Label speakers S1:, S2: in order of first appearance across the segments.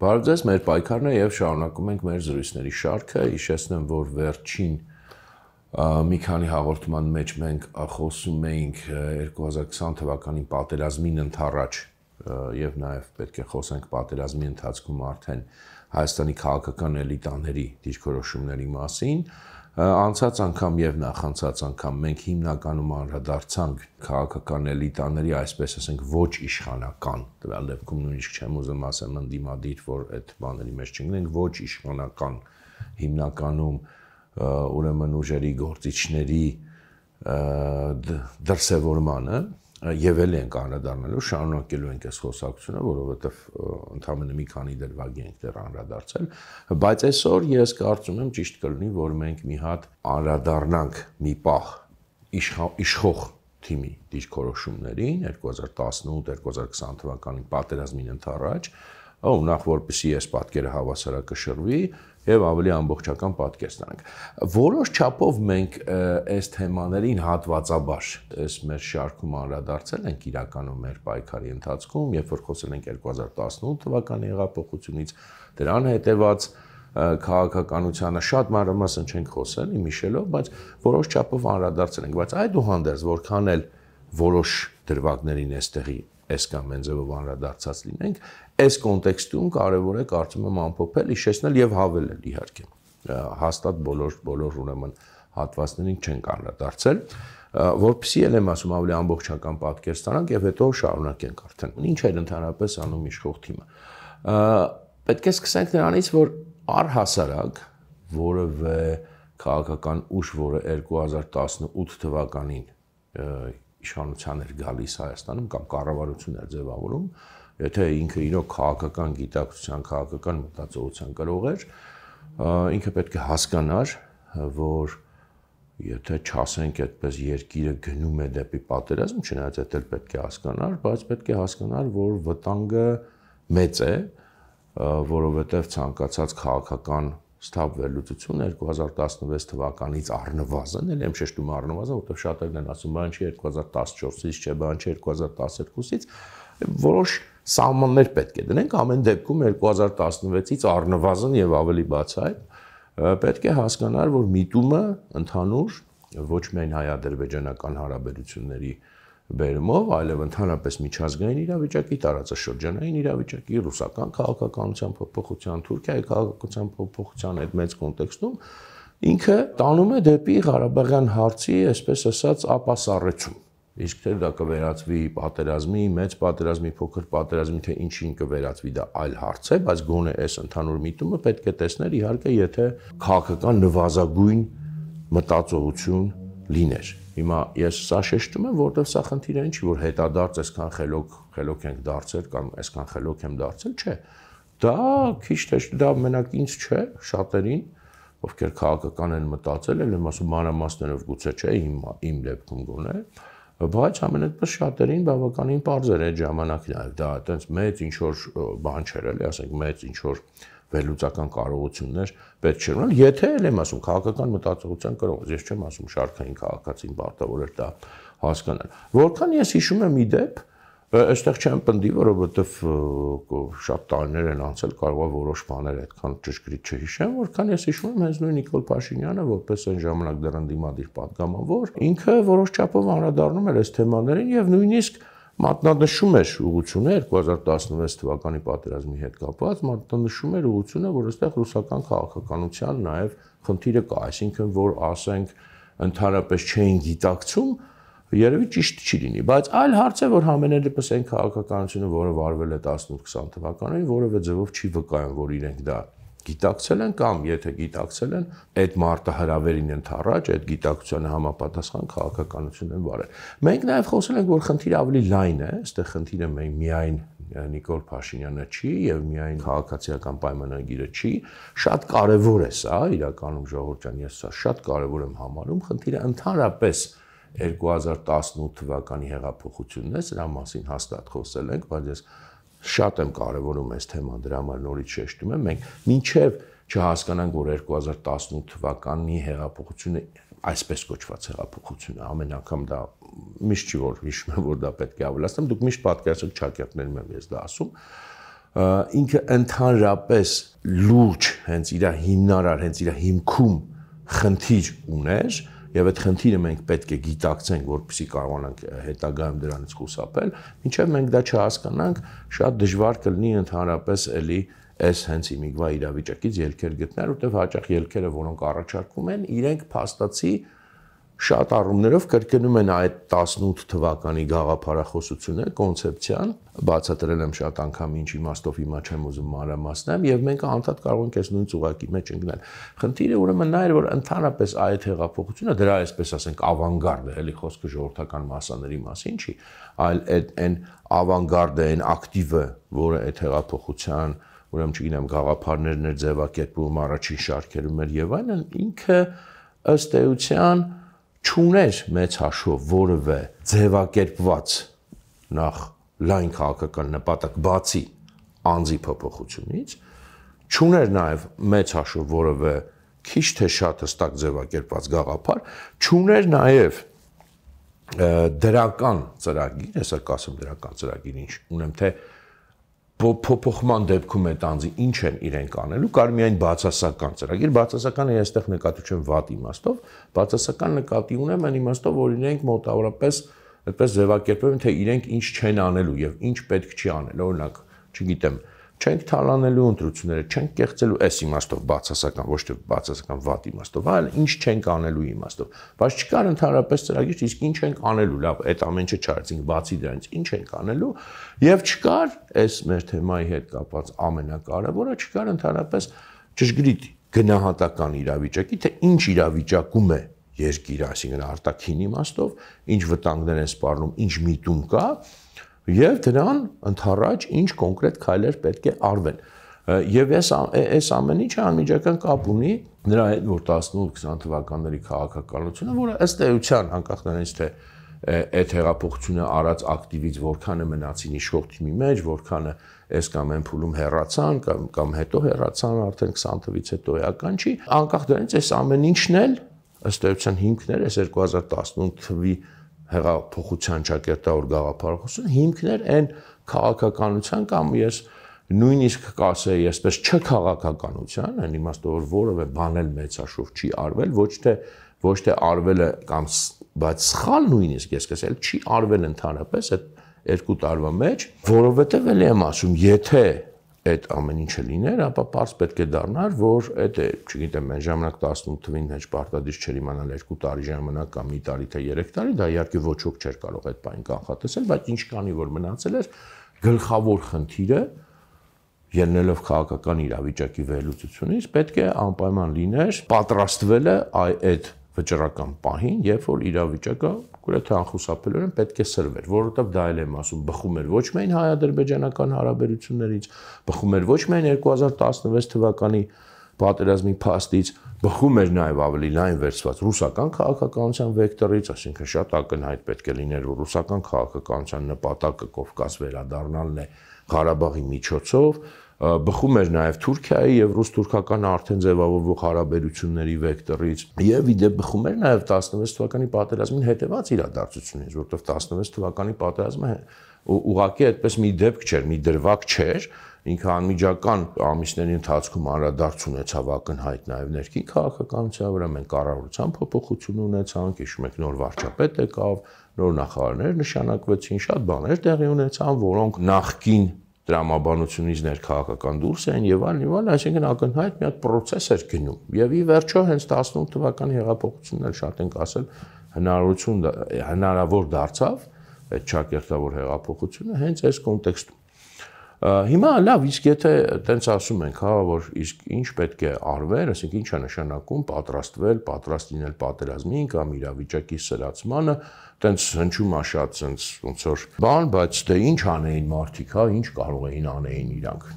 S1: Բարև ձեզ, մեր պայքարն է եւ շարունակում ենք մեր զրույցների շարքը։ Հիշեցնեմ, որ վերջին մի քանի հաղորդման մեջ մենք խոսում էինք 2020 թվականին պատերազմին ընդառաջ եւ նաեւ պետք է խոսենք պատերազմի ընթացքում արդեն Հայաստանի քաղաքական էլիտաների դիրքորոշումների մասին։ Անցած անգամ եւ նախանցած անգամ մենք հիմնականում անդրադարձանք քաղաքական էլիտաների, այսպես ասենք, ոչ իշխանական, տվյալ դեպքում նույնիսկ չեմ ուզում ասեմ ընդդիմադիր, որ այդ բաների մեջ չընկնենք, ոչ իշխանական հիմնականում ուրեմն ուժերի գործիչների դրսևորմանը եւ ելի ենք անդրադառնալու, շարունակելու ենք այս խոսակցությունը, որովհետեւ ընդամենը մի քանի դրվագի ենք դեռ անդրադարձել, բայց այսօր ես կարծում եմ ճիշտ կլինի, որ մենք մի հատ անդրադառնանք մի պահ իշխող թիմի դիրքորոշումներին 2018-2020 թվականին պատերազմին ընդառաջ, նախ որպեսզի այս պատկերը հավասարակշռվի եւ ավելի ամբողջական պատկեր ստանանք։ Որոշ չափով մենք այս թեմաներին հատվածաբար այս մեր շարքում անդրադարձել ենք իրականում մեր պայքարի ընթացքում, երբ որ խոսել ենք 2018 թվականի հեղափոխությունից, դրան հետեւած քաղաքականությանը շատ մանրամասն չենք խոսել, իմիշելով, բայց որոշ չափով անդրադարձել ենք, բայց այդուհանդերձ որքան էլ որոշ դրվագներին այստեղի այս կամ այն ձևով անդրադարձած լինենք, այս կոնտեքստում կարևոր է կարծում եմ ամփոփել, հիշեցնել եւ հավելել իհարկե։ Հաստատ բոլոր ուրեմն հատվածներին չենք անդրադարձել, որպեսզի ել եմ ասում ավելի ամբողջական պատկեր ստանանք եւ հետո շարունակենք արդեն։ Ինչ էր ընդհանրապես անում իշխող թիմը։ Պետք է սկսենք նրանից, որ առհասարակ որևէ քաղաքական ուժ, որը 2018 թվականին իշխանության էր գալիս Հայաստանում կամ կառավարություն էր ձևավորում, եթե ինքը իրոք քաղաքական գիտակցության, քաղաքական մտածողության կրող էր, ինքը պետք է հասկանար, որ եթե չասենք այդպես երկիրը գնում է դեպի պատերազմ, չնայած դա պետք է հասկանար, բայց պետք է հասկանար, որ վտանգը մեծ է, որովհետև ցանկացած քաղաքական ստապ վերլուծություն 2016 թվականից առնվազն, ելի եմ շեշտում առնվազն, որտեղ շատերն են ասում, բան չի 2014-ից, չէ, բան չի 2012-ից, որոշ սահմաններ պետք է դնենք, ամեն դեպքում 2016-ից առնվազն եւ ավելի բացահայտ պետք է հասկանար, որ միտումը ընդհանուր ոչ միայն հայ-ադրբեջանական հարաբերությունների բերումով, այլև ընդհանրապես միջազգային իրավիճակի, տարածաշրջանային իրավիճակի, ռուսական քաղաքականության փոփոխության, Թուրքիայի քաղաքականության փոփոխության այդ մեծ կոնտեքստում ինքը տանում է դեպի Ղարաբաղյան հարցի, այսպես ասած, ապասառեցում։ Իսկ թե դա կվերածվի պատերազմի, մեծ պատերազմի, փոքր պատերազմի, թե ինչին կվերածվի, դա այլ հարց է, բայց գոնե այս ընդհանուր միտումը պետք է տեսնել իհարկե, եթե քաղաքական նվազագույն մտածողություն լիներ։ Հիմա ես սա շեշտում եմ, որտեղ սա խնդիրը ինչի, որ հետադարձ այսքան խելոք ենք դարձել կամ այսքան խելոք եմ դարձել, չէ։ Դա քիչ թե դա մենակ ինձ չէ, շատերին, ովքեր քաղաքական են մտածել, ել եմ ասում մանրամասներով գուցե չէ, իմ դեպքում գոնե, բայց ամենատպես շատերին բավականին պարզ էր այդ ժամանակ նաև դա այտենց մեծ ինչ որ բան չէր, էլի, ասենք մեծ ինչ որ վերլուծական կարողություններ պետք չէր ունենալ, եթե ել եմ ասում քաղաքական մտածողության կրող, ես չեմ ասում շարքային քաղաքացին պարտավոր էր դա հասկանալ։ Որքան ես հիշում եմ իդեպ, այստեղ չեմ պնդի, որովհետև շատ տարիներ են անցել, կարող է որոշ բաներ այդքան ճշգրիտ չհիշեմ, որքան ես հիշում եմ հենց նույն Նիկոլ Փաշինյանը, որպես այն ժամանակ դեռ ընդդիմադիր պատգամավոր, ինքը որոշ չափով անդրադառնում էր այս թեմաներին եւ նույնիսկ մատնանշում էր ուղղությունը 2016 թվականի պատերազմի հետ կապված, մատնանշում էր ուղղությունը, որ այստեղ ռուսական քաղաքականության նաև խնդիրը կա, այսինքն որ ասենք ընդհանրապես չէին գիտակցում, երևի ճիշտ չի լինի, բայց այլ հարց է, որ համենայնդեպս այն քաղաքականությունը, որը վարվել է 18-20 թվականին, որևէ ձևով չի վկայում, որ իրենք դա գիտակցել են կամ եթե գիտակցել են, այդ մարտահրավերին ընդառաջ, այդ գիտակցությանը համապատասխան քաղաքականություն են վարել։ Մենք նաև խոսել ենք, որ խնդիրը ավելի լայն է, այստեղ խնդիրը միայն Նիկոլ Փաշինյանը չի եւ միայն քաղաքացիական պայմանագիրը չի, շատ կարեւոր է սա, իրականում ժողովուրդ ջան, ես սա շատ կարեւոր եմ համարում, խնդիրը ընդհանրապես 2018 թվականի հեղափոխությունն է, սրա մասին հաստատ խոսել ենք, բայց ես շատ եմ կարևորում այս թեման, դրա համար նորից շեշտում եմ, մենք մինչև չհասկանանք, որ 2018 թվականի հեղափոխությունը, այսպես կոչված հեղափոխությունը, ամեն անգամ դա միշտ չի որ հիշում եմ, որ դա պետք է ավելացնեմ, դուք միշտ պատկերացրեք Չակերտներում եմ ես դա ասում, ինքը ընդհանրապես լուրջ հենց իր հիմնարար, հենց իր հիմքում խնդիր ուներ, եւ այդ խնդիրը մենք պետք է գիտակցենք, որպեսզի կարողանանք հետագայում դրանից խուսափել, մինչեւ մենք դա չհասկանանք, շատ դժվար կլինի ընդհանրապես էլի այս հենց իմիգվա իրավիճակից ելքեր գտնել, որտեղ հաճախ ելքերը, որոնք առաջարկվում են, իրենք փաստացի շատ առումներով կրկնում են այդ 18 թվականի գաղափարախոսությունը, կոնցեպցիան, բացատրել եմ շատ անգամ ինչ իմաստով, հիմա չեմ ուզում մանրամասնել, եւ մենք անդադ կարող ենք այս նույն ծուղակի մեջ ընկնել։ Խնդիրը ուրեմն նա էր, որ ընդհանրապես այդ հեղափոխությունը, դրա այսպես ասենք ավանգարդը, էլի խոսքը ժողովրդական մասաների մասին չի, այլ այն ավանգարդը, այն ակտիվը, որը այդ հեղափոխության, ուրեմն չգիտեմ, գաղափարներն էր ձևակերպում, առաջին շարքերում էր եւ այլն, ինքը ըստ էության չուներ մեծ հաշվով որևէ ձևակերպված նախ լայն քաղաքական նպատակ բացի անձի փոփոխությունից, չուներ նաև մեծ հաշվով որևէ քիչ թե շատ հստակ ձևակերպված գաղափար, չուներ նաև դրական ծրագիր, հեսա կասեմ դրական ծրագիր, ինչ ունեմ, թե փոփոխման դեպքում այդ անձի ինչ են իրենք անելու, կար միայն բացասական ծրագիր, բացասականը ես այստեղ նկատի չեմ վատ իմաստով, բացասական նկատի ունեմ այն իմաստով, որ իրենք մոտավորապես այդպես ձևակերպում են, թե իրենք ինչ չեն անելու եւ ինչ պետք չի անել, օրինակ, չգիտեմ, չենք թալանելու ընտրությունները, չենք կեղծելու այս իմաստով բացասական, ոչ թե բացասական վատ իմաստով, այլ ինչ չենք անելու իմաստով, բայց չկար ընդհանրապես ծրագիր, իսկ ինչ ենք անելու, լավ, այդ ամեն ինչը չարեցինք, բացի դրանից ինչ ենք անելու, եւ չկար այս մեր թեմայի հետ կապված ամենակարևորը, չկար ընդհանրապես ճշգրիտ գնահատական իրավիճակի, թե ինչ իրավիճակում է երկիրը, այսինքն արտաքին իմաստով, ինչ վտանգներ են սպառնում, ինչ միտում կա, եւ դրան ընդառաջ ինչ կոնկրետ քայլեր պետք է արվեն։ Եվ այս ամեն ինչը անմիջական կապ ունի նրա հետ, որ 18-20 թվականների քաղաքականությունը, որը ըստ էության անկախ նրանից թե այդ հեղափոխությունը արած ակտիվից որքան է մնացին իշխող թիմի մեջ, որքանը այս կամ այն փուլում հեռացան կամ հետո հեռացան արդեն 20 թվից հետո էական չի, անկախ դրանից այս ամեն ինչն էլ ըստ էության հիմքներ այս 2018 թվի հեղափոխության ճակերտավոր գաղափարախոսությունը հիմքներ այն քաղաքականության կամ ես նույնիսկ կասեի այսպես չքաղաքականության, այն իմաստով որ որևէ բան էլ մեծ հաշվով չի արվել, ոչ թե արվել է կամ բայց սխալ նույնիսկ ես կասել չի արվել ընդհանրապես այդ 2 տարվա մեջ, որովհետև էլ եմ ասում, եթե այդ ամեն ինչը լիներ, ապա պարզ պետք է դառնար, որ այդ չգիտեմ, այն ժամանակ 18 թվին հեչ պարտադիր չէր իմանալ 2 տարի ժամանակ կամ մի տարի թե 3 տարի, դա իհարկե ոչ ոք չէր կարող այդ բանը կանխատեսել, բայց ինչքանի որ մնացել էր, գլխավոր խնդիրը ելնելով քաղաքական իրավիճակի վերլուծությունից պետք է անպայման լիներ պատրաստվելը այդ վճռական պահին, երբ որ իրավիճակը գրեթե անխուսափելիորեն պետք է սրվեր, որովհետև դա էլ եմ ասում, բխում էր ոչ միայն հայ-ադրբեջանական հարաբերություններից, բխում էր ոչ միայն 2016 թվականի պատերազմի փաստից, բխում էր նաև ավելի լայն վերցված ռուսական քաղաքականության վեկտորից, այսինքն շատ ակնհայտ պետք է լիներ, որ ռուսական քաղաքականության նպատակը Կովկաս վերադառնալն է Ղարաբաղի միջոցով, բխում էր նաև Թուրքիայի եւ ռուս-թուրքական արդեն ձևավորվող հարաբերությունների վեկտորից եւ իդեպ բխում էր նաև 16 թվականի պատերազմին հետեւած իրադարձություններից, որովհետեւ 16 թվականի պատերազմը ուղղակի այդպես մի դեպք չէր, մի դրվագ չէր, ինքը անմիջական ամիսների ընթացքում անդրադարձ ունեցավ ակնհայտ նաև ներքին քաղաքականության վրա, մենք կառավարության փոփոխություն ունեցանք, հիշում եք նոր վարչապետ եկավ, նոր նախարարներ նշանակվեցին, շատ բաներ տեղի ունեցան, որոնք նախկին տրամաբանությունից ներքաղաքական դուրս էին եւ այլն, այսինքն ակնհայտ մի հատ process էր գնում։ Եվ ի վերջո հենց 18 թվականի հեղափոխությունն էլ շատ ենք ասել հնարավոր դարձավ այդ ճակերտավոր հեղափոխությունը հենց այս կոնտեքստում։ Հիմա լավ, իսկ եթե տենց ասում ենք, հա, որ իսկ ինչ պետք է արվեր, այսինքն ինչ է նշանակում պատրաստվել, պատրաստ լինել պատերազմին կամ իրավիճակի սրացմանը, տենց հնչում է շատ տենց ոնց որ բան, բայց դե ինչ անեին մարդիկ, հա, ինչ կարող էին անեին իրանք։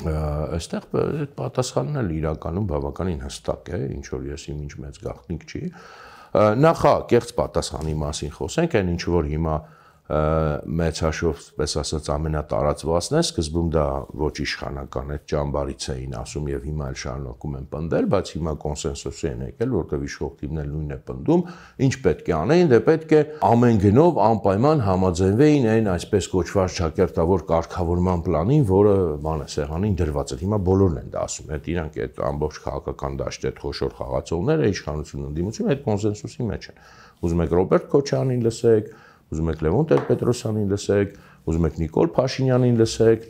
S1: Այստեղ այդ պատասխանն էլ իրականում բավականին հստակ է, ինչ որ ես իմ ինչ մեծ գաղտնիք չի։ Նախ կեղծ պատասխանի մասին խոսենք, այն ինչ որ հիմա մեծ հաշվով, պես ասած, ամենատարածվածն է, սկզբում դա ոչ իշխանական այդ ճամբարից էին ասում եւ հիմա էլ շարունակում են պնդել, բայց հիմա կոնսենսուսի են եկել, որտեղ իշխող թիմն էլ նույնն է պնդում, ինչ պետք է անեին, դե պետք է ամեն գնով անպայման համաձայնվեին այն այսպես կոչված ճակերտավոր կարգավորման պլանին, որը բանը սեղանին դրված է։ Հիմա բոլորն են դա ասում, այդ իրանք այդ ամբողջ քաղաքական դաշտի այդ խոշոր խաղացողները իշխանությունն ընդդիմությունը այդ կոնսենսուսի մեջ են։ Ուզում եք Ռոբերտ Քոչարյանին լսեք, ուզում եք Լևոն Տեր-Պետրոսյանին լսեք, ուզում եք Նիկոլ Փաշինյանին լսեք,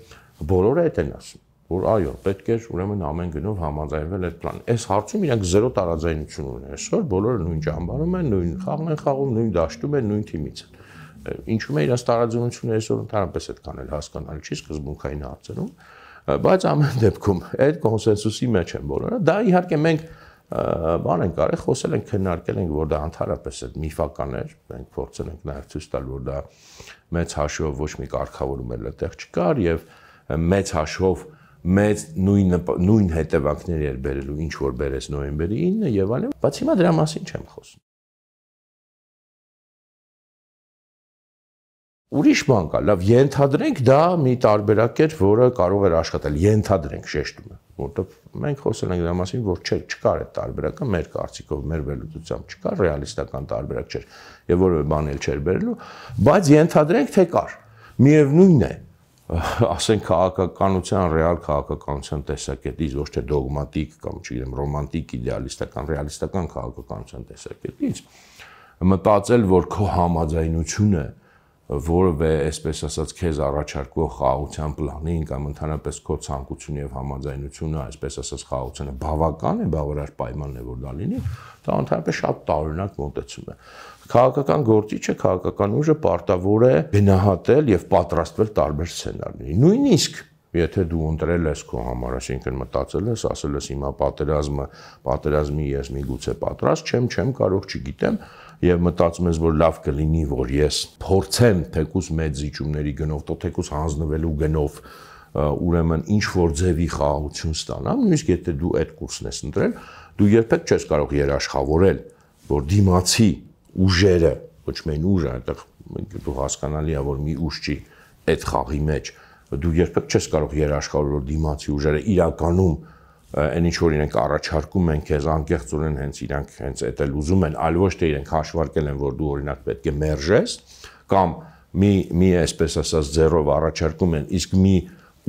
S1: բոլորը այդ են ասում, որ այո, պետք է ուրեմն ամեն գնով համաձայնվել այդ պլանը։ Այս հարցում իրանք զերո տարաձայնություն ունեն այսօր, բոլորը նույն ճամբարում են, նույն խաղն են խաղում, նույն դաշտում են, նույն թիմից են։ Ինչու՞ է իրաց տարաձայնությունը այսօր ընդհանրապես այդքան էլ հասկանալի չի սկզբունքային հարցերում, բայց ամեն դեպքում այդ կոնսենսուսի մեջ են բոլորը։ Դա իհարկե մենք բան ենք արել, խոսել ենք, քննարկել ենք, որ դա ընդհանրապես այդ միֆական էր, մենք փորձել ենք նաև ցույց տալ, որ դա մեծ հաշվով ոչ մի կարգավորում էլ այդտեղ չկար եւ մեծ հաշվով մեծ նույն հետևանքների էր բերելու, ինչ որ բերեց նոյեմբերի 9-ը եւ այլն, բայց հիմա դրա մասին չեմ խոսում։ Ուրիշ բան կա, լավ, ենթադրենք դա մի տարբերակ էր, որը կարող էր աշխատել, ենթադրենք շեշտում եմ, որտեղ մենք խոսել ենք դրա մասին, որ չկար այդ տարբերակը, մեր կարծիքով, մեր վերլուծությամբ չկար, ռեալիստական տարբերակ չէր եւ որևէ բան էլ չէր բերելու, բայց ենթադրենք թե կար։ Միևնույնն է, ասենք քաղաքականության, ռեալ քաղաքականության տեսակետից, ոչ թե դոգմատիկ կամ չգիտեմ, ռոմանտիկ, իդեալիստական, ռեալիստական քաղաքականության տեսակետից, մտածել, որ քո համաձայնությունը որևէ, այսպես ասած, քեզ առաջարկող խաղաղության պլանին կամ ընդհանրապես քո ցանկությունը եւ համաձայնությունը, այսպես ասած, խաղաղությանը բավական է, բավարար պայմանն է, որ դա լինի, դա ընդհանրապես շատ տարօրինակ մոտեցում է։ Քաղաքական գործիչը, քաղաքական ուժը պարտավոր է գնահատել եւ պատրաստվել տարբեր սցենարների։ Նույնիսկ եթե դու ընտրել ես քո համար, այսինքն մտածել ես, ասել ես հիմա պատերազմի ես միգուցե պատրաստ չեմ կարող, չգիտեմ, եւ մտածում ես, որ լավ կլինի, որ ես փորձեմ թեկուզ մեծ զիջումների գնով, թեկուզ հանձնվելու գնով, ուրեմն ինչ որ ձևի խաղաղություն ստանամ, նույնիսկ եթե դու այդ կուրսն ես ընտրել, դու երբեք չես կարող երաշխավորել, որ դիմացի ուժերը, ոչ միայն ուժը, այդտեղ դու հասկանալի է, որ մի ուժ չի այդ խաղի մեջ, դու երբեք չես կարող երաշխավորել, որ դիմացի ուժերը իրականում այն ինչ որ իրենք առաջարկում են քեզ անկեղծորեն հենց իրանք հենց այդ էլ ուզում են, այլ ոչ թե իրենք հաշվարկել են, որ դու օրինակ պետք է մերժես, կամ մի այսպես ասած ձեռով առաջարկում են, իսկ մի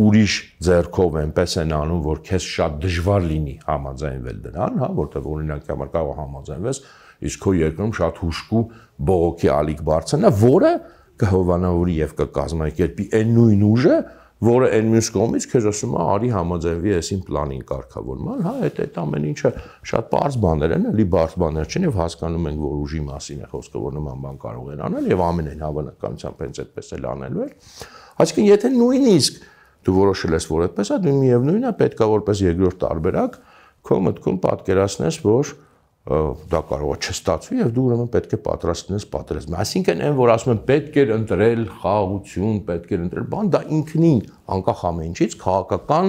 S1: ուրիշ ձեռքով այնպես են անում, որ քեզ շատ դժվար լինի համաձայնվել դրան, հա, որտեղ օրինակ համար կարող համաձայնվես, իսկ քո երկրում շատ հուշկու բողոքի ալիք բարձրանա, որը կհովանավորի եւ կկազմակերպի այն նույն ուժը, որը այն մյուս կողմից քեզ ասում է, արի համաձայնվի այսին պլանին կարգավորման, հա, այդ ամեն ինչը շատ པարզ բաներ են, էլի բարդ բաներ չեն եւ հասկանում ենք, որ ուժի մասին է խոսքը, որ նման բան կարող են անել եւ ամենայն հավանականությամբ հենց այդպես էլ անելու է։ Այսինքն, եթե նույնիսկ դու որոշել ես, որ այդպես է, դու միևնույնն է, պետքա որպես երկրորդ տարբերակ քո մտքում պատկերացնես, որ դա կարող է չստացվի եւ դու ուրեմն պետք է պատրաստվես պատերազմի։ Այսինքն այն, որ ասում են պետք է ընտրել խաղաղություն, պետք է ընտրել բան, դա ինքնին անկախ ամեն ինչից քաղաքական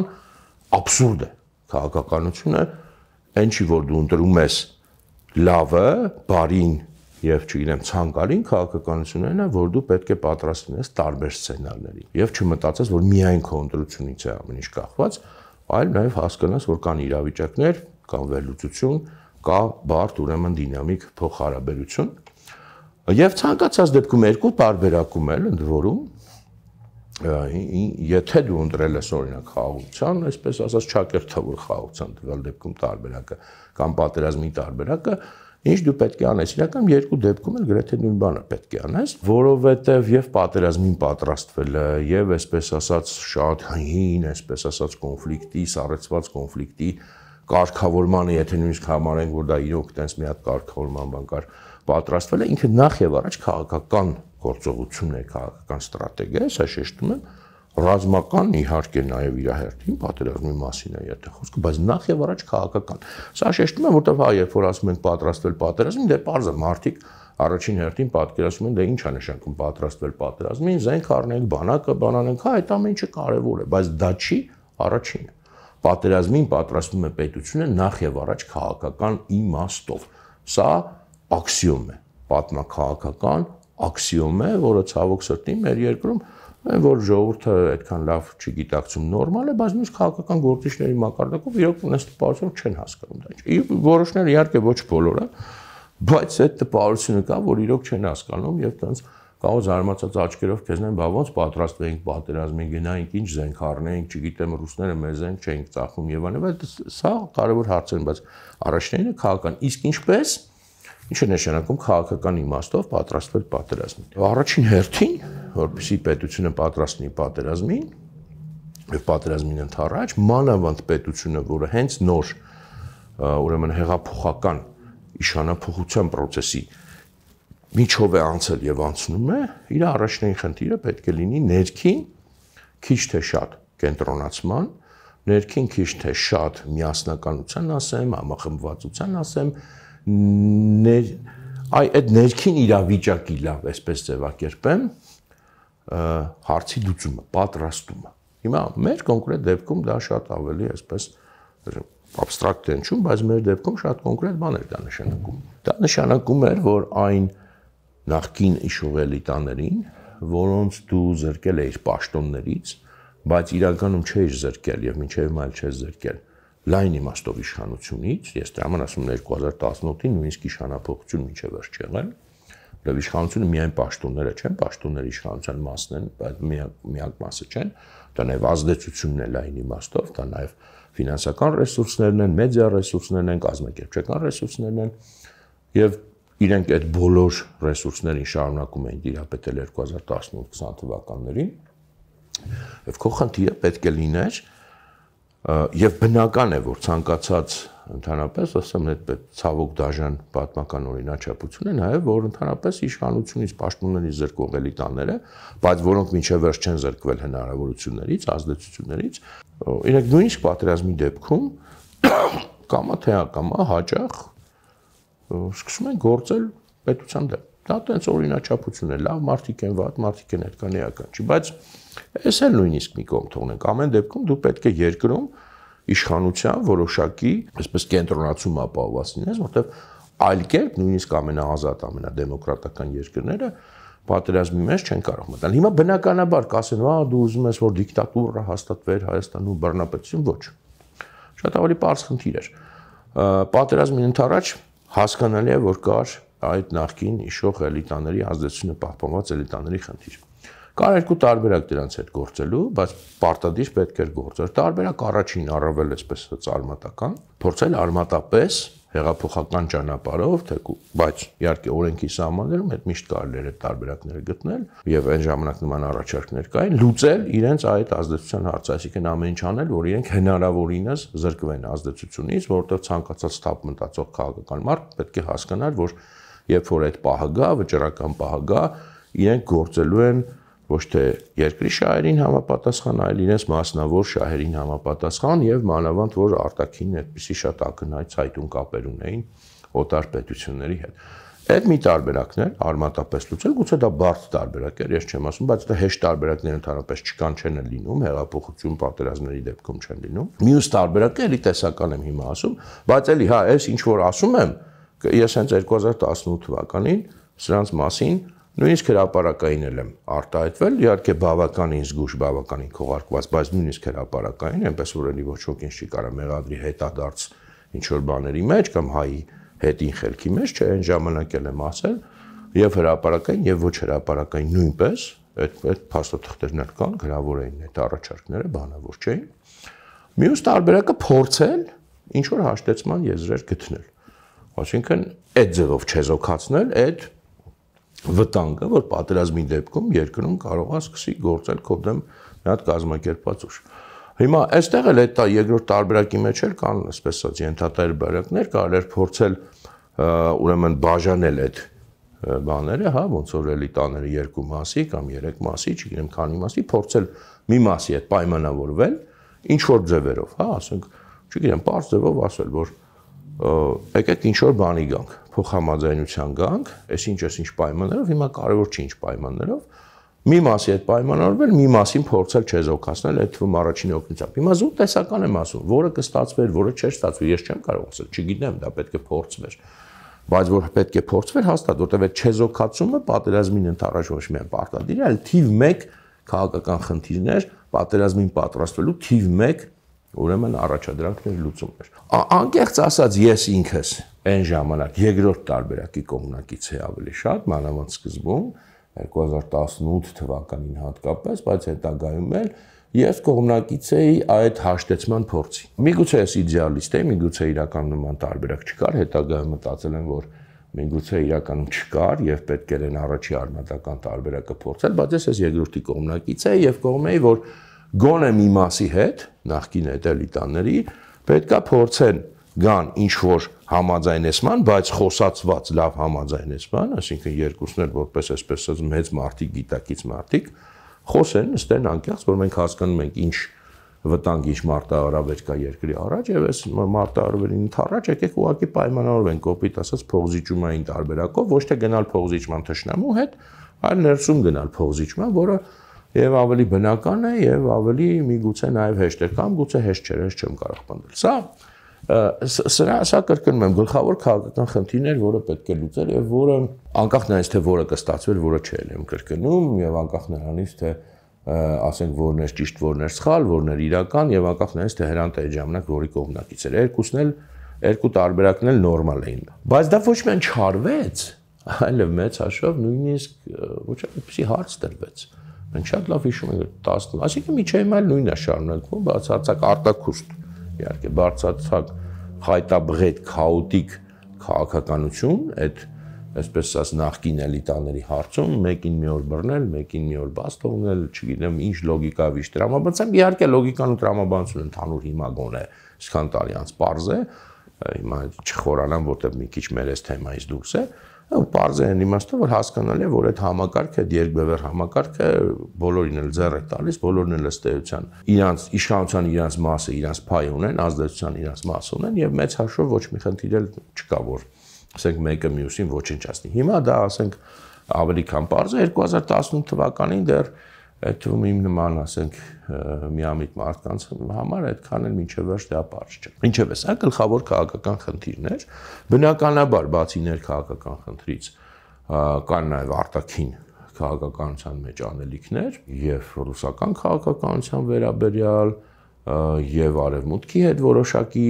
S1: աբսուրդ է։ Քաղաքականությունը այն չի, որ դու ընտրում ես լավը, բարին եւ չգիտեմ ցանկալին, քաղաքականությունն է, որ դու պետք է պատրաստվես տարբեր սցենարների եւ չմտածես, որ միայն քո ընտրությունից է ամեն ինչ կախված, այլ նաեւ հասկանաս, որ կան իրավիճակներ, կան վերլուծություն, կա բարդ ուրեմն դինամիկ փոխհարաբերություն եւ ցանկացած դեպքում երկու տարբերակում էլ ընդ որում եթե դու ընտրել ես օրինակ խաղաղության, այսպես ասած ճակերտավոր խաղաղության տվյալ դեպքում տարբերակը կամ պատերազմի տարբերակը, ինչ դու պետք է անես, իրական երկու դեպքում էլ գրեթե նույն բանը պետք է անես, որովհետեւ եւ պատերազմին պատրաստվելը եւ այսպես ասած շատ հին, այսպես ասած կոնֆլիկտի, սառեցված կոնֆլիկտի կարգավորմանը, եթե նույնիսկ համարենք, որ դա իրոք տենց մի հատ կարգավորման բան կար, պատրաստվել է, ինքը նախ եւ առաջ քաղաքական գործողություն է, քաղաքական ստրատեգիա է, սա շեշտում եմ, ռազմական իհարկե նաեւ իր հերթին պատերազմի մասին է եթե խոսքը, բայց նախ եւ առաջ քաղաքական։ Սա շեշտում եմ, որտեղ հա, երբ որ ասում ենք պատրաստվել պատերազմին, դե պարզ է, մարդիկ առաջին հերթին պատկերացնում են, դե ինչ է նշանակում պատրաստվել պատերազմին, զենք առնենք, բանակը բանանենք, հա, այդ ամեն ինչը կարեւոր է, բայց դա չի առաջինը։ Պատերազմին պատրաստվում է պետությունը նախ եւ առաջ քաղաքական իմաստով։ Սա աքսիոմ է, պատմաքաղաքական աքսիոմ է, որը ցավոք սրտի մեր երկրում այն որ ժողովուրդը այդքան լավ չգիտակցում նորմալ է, բայց մյուս քաղաքական գործիչների մակարդակով իրոք ունես տպավորություն չեն հասկանում դա։ Որոշները իհարկե ոչ բոլորը, բայց այդ տպավորությունը կա, որ իրոք չեն հասկանում եւ տենց կարող զարմացած աչքերով քեզնեն բա ոնց պատրաստվեինք պատերազմի գնայինք, ինչ զենք առնեինք, չգիտեմ ռուսները մեզ ենք չենք ծախում եւ այլն, բայց սա կարեւոր հարց են, բայց առաջինը քաղաքական, իսկ ինչպես Ինչ է նշանակում քաղաքական իմաստով պատրաստվել պատերազմին։ Առաջին հերթին, որպեսզի պետությունը պատրաստնի պատերազմին եւ պատերազմին ընդառաջ, մանավանդ պետությունը, որը հենց նոր ուրեմն հեղափոխական իշխանափոխության process-ի միջով է անցել եւ անցնում է, իր առաջին խնդիրը պետք է լինի ներքին քիչ թե շատ կենտրոնացման, ներքին քիչ թե շատ միասնականության ասեմ, համախմբվածության ասեմ, այդ ներքին իրավիճակի լավ, այսպես ձևակերպեմ, հարցի լուծումը, պատրաստումը։ Հիմա մեր կոնկրետ դեպքում դա շատ ավելի այսպես abstract են չուն, բայց մեր դեպքում շատ կոնկրետ բաներ դա նշանակում։ Դա նշանակում էր, որ այն նախկին իշխող էլիտաներին, որոնց դու զրկել էիր պաշտոններից, բայց իրականում չէիր զրկել եւ մինչեւ այլ չես զրկել լայն իմաստով իշխանությունից, ես դրա համար ասում եմ 2018-ին նույնիսկ իշխանափոխություն մինչև վերջ եղել, որովհետև իշխանությունը միայն պաշտոնները չեն, պաշտոնների իշխանության մասն են, բայց միակ մասը չեն, դա նաև ազդեցությունն է լայն իմաստով, դա նաև ֆինանսական ռեսուրսներն են, մեդիա ռեսուրսներն են, կազմակերպչական ռեսուրսներն են, եւ իրենք այդ բոլոր ռեսուրսներին շարունակում էին դիրապետել 2018-20 թվականներին, եւ քո խնդիրը պետք է լիներ Եվ բնական է, որ ցանկացած ընդհանրապես, ասեմ, այդ ցավոք դաժան պատմական օրինաչափություն է նաև, որ ընդհանրապես իշխանությունից պաշտոններից զրկող էլիտաները, բայց որոնք մինչև վերջ չեն զրկվել հնարավորություններից, ազդեցություններից, իրենք նույնիսկ պատերազմի դեպքում կամա թե ակամա հաճախ սկսում են գործել պետության դեմ։ Դա տենց օրինաչափություն է, լավ մարդիկ են, վատ մարդիկ են, այդքան էական չի, բայց այս էլ նույնիսկ մի կողմ թողնենք, ամեն դեպքում դու պետք է երկրում իշխանության որոշակի, այսպես կենտրոնացում ապահովված լինես, որտեղ այլ կերպ նույնիսկ ամենաազատ, ամենադեմոկրատական երկրները պատերազմի մեջ չեն կարող մտնել։ Հիմա բնականաբար կասեն, դու ուզում ես, որ դիկտատուրա հաստատվեր Հայաստանում բռնապետություն, ոչ։ Շատ ավելի պարզ խնդիր էր։ Պատերազմին ընդառաջ հասկանալի է, որ կար այդ նախկին իշխող էլիտաների ազդեցությունը պահպանված էլիտաների խնդիր։ Կար երկու տարբերակ դրանց հետ գործելու, բայց պարտադիր պետք էր գործել։ Տարբերակ առաջին առավել այսպես արմատական, փորձել արմատապես հեղափոխական ճանապարհով, բայց իհարկե օրենքի սահմաններում այդ միշտ կարելի էր այդ տարբերակները գտնել եւ այն ժամանակ նման առաջարկներ կային, լուծել իրենց այդ ազդեցության հարցը, այսինքն ամեն ինչ անել, որ իրենք հնարավորինս զրկվեն ազդեցությունից, որովհետեւ ցանկացած թափ մտածող քաղաքական մարդ պետք է հասկանար, որ երբ որ այդ պահը գա, վճռական պահը գա, իրենք գործելու են ոչ թե երկրի շահերին համապատասխան, այլ իրենց մասնավոր շահերին համապատասխան եւ մանավանդ որ արտաքին այդպիսի շատ ակնհայտ ցայտուն կապեր ունեին օտար պետությունների հետ։ Այդ մի տարբերակն էր արմատապես լուծել, գուցե դա բարդ տարբերակ էր, ես չեմ ասում, բայց դա հեշտ տարբերակներ ընդհանրապես չկան, չեն լինում, հեղափոխություն պատերազմների դեպքում չեն լինում։ Մյուս տարբերակը էլի տեսական եմ հիմա ասում, բայց էլի հա, այս ինչ որ ասում եմ, ես հենց 2018 թվականին սրանց մասին նույնիսկ հրապարակային եմ արտահայտվել, իհարկե բավականին զգուշ, բավականին քողարկված, բայց նույնիսկ հրապարակային, այնպես որ էլի ոչ ոք ինձ չի կարող մեղադրի հետադարձ ինչ որ բաների մեջ կամ հայի հետին խելքի մեջ, չէ, այն ժամանակ էլ եմ ասել, եւ հրապարակային եւ ոչ հրապարակային նույնպես, այդ փաստաթղթերն կան, գրավոր էին այդ առաջարկները, բանավոր չէին։ Մյուս տարբերակը փորձել ինչ որ հաշտեցման եզրեր գտնել։ Այսինքն այդ ձևով չեզոքացնել այդ վտանգը, որ պատերազմի դեպքում երկրում կարող է սկսի գործել քո դեմ մի հատ կազմակերպված ուժ։ Հիմա այստեղ էլ այդ երկրորդ տարբերակի մեջ էլ կան, այսպես ասած, ենթատար բարակներ, կարելի է փորձել ուրեմն բաժանել այդ բաները, հա, ոնց որ էլիտաները երկու մասի կամ երեք մասի, չգիտեմ քանի մասի, փորձել մի մասի հետ պայմանավորվել, ինչ որ ձևերով, հա, ասենք, չգիտեմ, պարզ ձևով ասել, որ եկեք ինչ որ բանի գանք, փոխհամաձայնության գանք, այս ինչ պայմաններով, հիմա կարևոր չի ինչ պայմաններով, մի մասի հետ պայմանավորվել, մի մասին փորձել չեզոքացնել այդ թվում առաջին օգնությամբ։ Հիմա զուտ տեսական եմ ասում, որը կստացվեր, որը չէր ստացվի, ես չեմ կարող ասել, չգիտեմ, դա պետք է փորձվեր։ բայց որ պետք է փորձվեր հաստատ, որտեղ այդ չեզոքացումը պատերազմին ընդառաջ ոչ միայն պարտադիր է, այլ թիվ 1 քաղաքական խնդիրներ պատերազմին պատրաստվելու թիվ 1 ուրեմն առաջադրանքներ լուծումներ։ Անկեղծ ասած ես ինքս այն ժամանակ երկրորդ տարբերակի կողմնակից էի ավելի շատ, մանավանդ սկզբում 2018 թվականին հատկապես, բայց հետագայում էլ ես կողմնակից էի այդ հաշտեցման փորձի։ Միգուցե ես իդեալիստ էի, միգուցե իրականում նման տարբերակ չկար, հետագայում մտածել եմ, որ միգուցե իրականում չկար եւ պետք էր այն առաջի արմատական տարբերակը փորձել, բայց ես երկրորդի կողմնակից էի եւ կողմ էի, որ գոնե մի մասի հետ, նախկին էլիտաների, պետքա փորձեն գան ինչ որ համաձայնեցման, բայց խոսացված լավ համաձայնեցման, այսինքն երկուսն էլ որպես այսպես ասած մեծ մարդիկ, գիտակից մարդիկ, խոսեն, նստեն անկեղծ, որ մենք հասկանում ենք ինչ վտանգ, ինչ մարտահրավեր կա երկրի առաջ, եւ այս մարտահրավերին ընդառաջ եկեք ուղղակի պայմանավորվենք, կոպիտ ասած փողզիջումային տարբերակով, ոչ թե գնալ փողզիջման թշնամու հետ, այլ ներսում գնալ փողզիջման, որը եւ ավելի բնական է եւ ավելի միգուցե նաեւ հեշտ է կամ գուցե հեշտ չէ, ես չեմ կարող պնդել։ Սա կրկնում եմ գլխավոր քաղաքական խնդիրներ, որը պետք է լուծել եւ որը անկախ նրանից թե որը կստացվեր, որը չէ, եմ կրկնում եւ անկախ նրանից թե ասենք որն էր ճիշտ, որն էր սխալ, որն էր իրական եւ անկախ նրանից թե Հրանտը այդ ժամանակ որի կողմնակից էր։ Երկուսն էլ երկու տարբերակն էլ նորմալ էին։ Բայց դա ոչ միայն չարվեց, այլև մեծ հաշվով նույնիսկ ոչ այդպեսի հարց տրվեց։ Մենք շատ լավ հիշում ենք 10, այսինքն միջև հիմա նույնն է շարունակվում, բացարձակ արտակուստ, իհարկե բացարձակ խայտաբղետ, քաոտիկ քաղաքականություն, այդ այսպես ասած նախկին էլիտաների հարցում մեկին մի օր բռնել, մեկին մի օր բաց թողնել, չգիտեմ ինչ լոգիկայով ինչ տրամաբանությամբ, իհարկե լոգիկան ու տրամաբանությունը ընդհանուր հիմա գոնե այսքան տարի անց պարզ է, հիմա չխորանամ, որտեղ մի քիչ մեր այս թեմայից դուրս է, պարզ է այն իմաստով, որ հասկանալի է, որ այդ համակարգը, այդ երկբևեռ համակարգը բոլորին էլ ձեռ է տալիս, բոլորն էլ ըստ էության իրանց իշխանության իրանց մասը, իրանց փայ ունեն, ազդեցության իրանց մաս ունեն եւ մեծ հաշվով ոչ մի խնդիր էլ չկա, որ ասենք մեկը մյուսին ոչնչացնի։ Հիմա դա ասենք ավելի քան պարզ է 2018 թվականին դեռ այդ թվում իմ նման ասենք միամիտ մարդկանց համար այդքան էլ մինչև վերջ դա պարզ չէ։ Ինչևէ, սա գլխավոր քաղաքական խնդիրներ, բնականաբար բացի ներքաղաքական խնդրից կան նաև արտաքին քաղաքականության մեջ անելիքներ եւ ռուսական քաղաքականության վերաբերյալ եւ արևմուտքի հետ որոշակի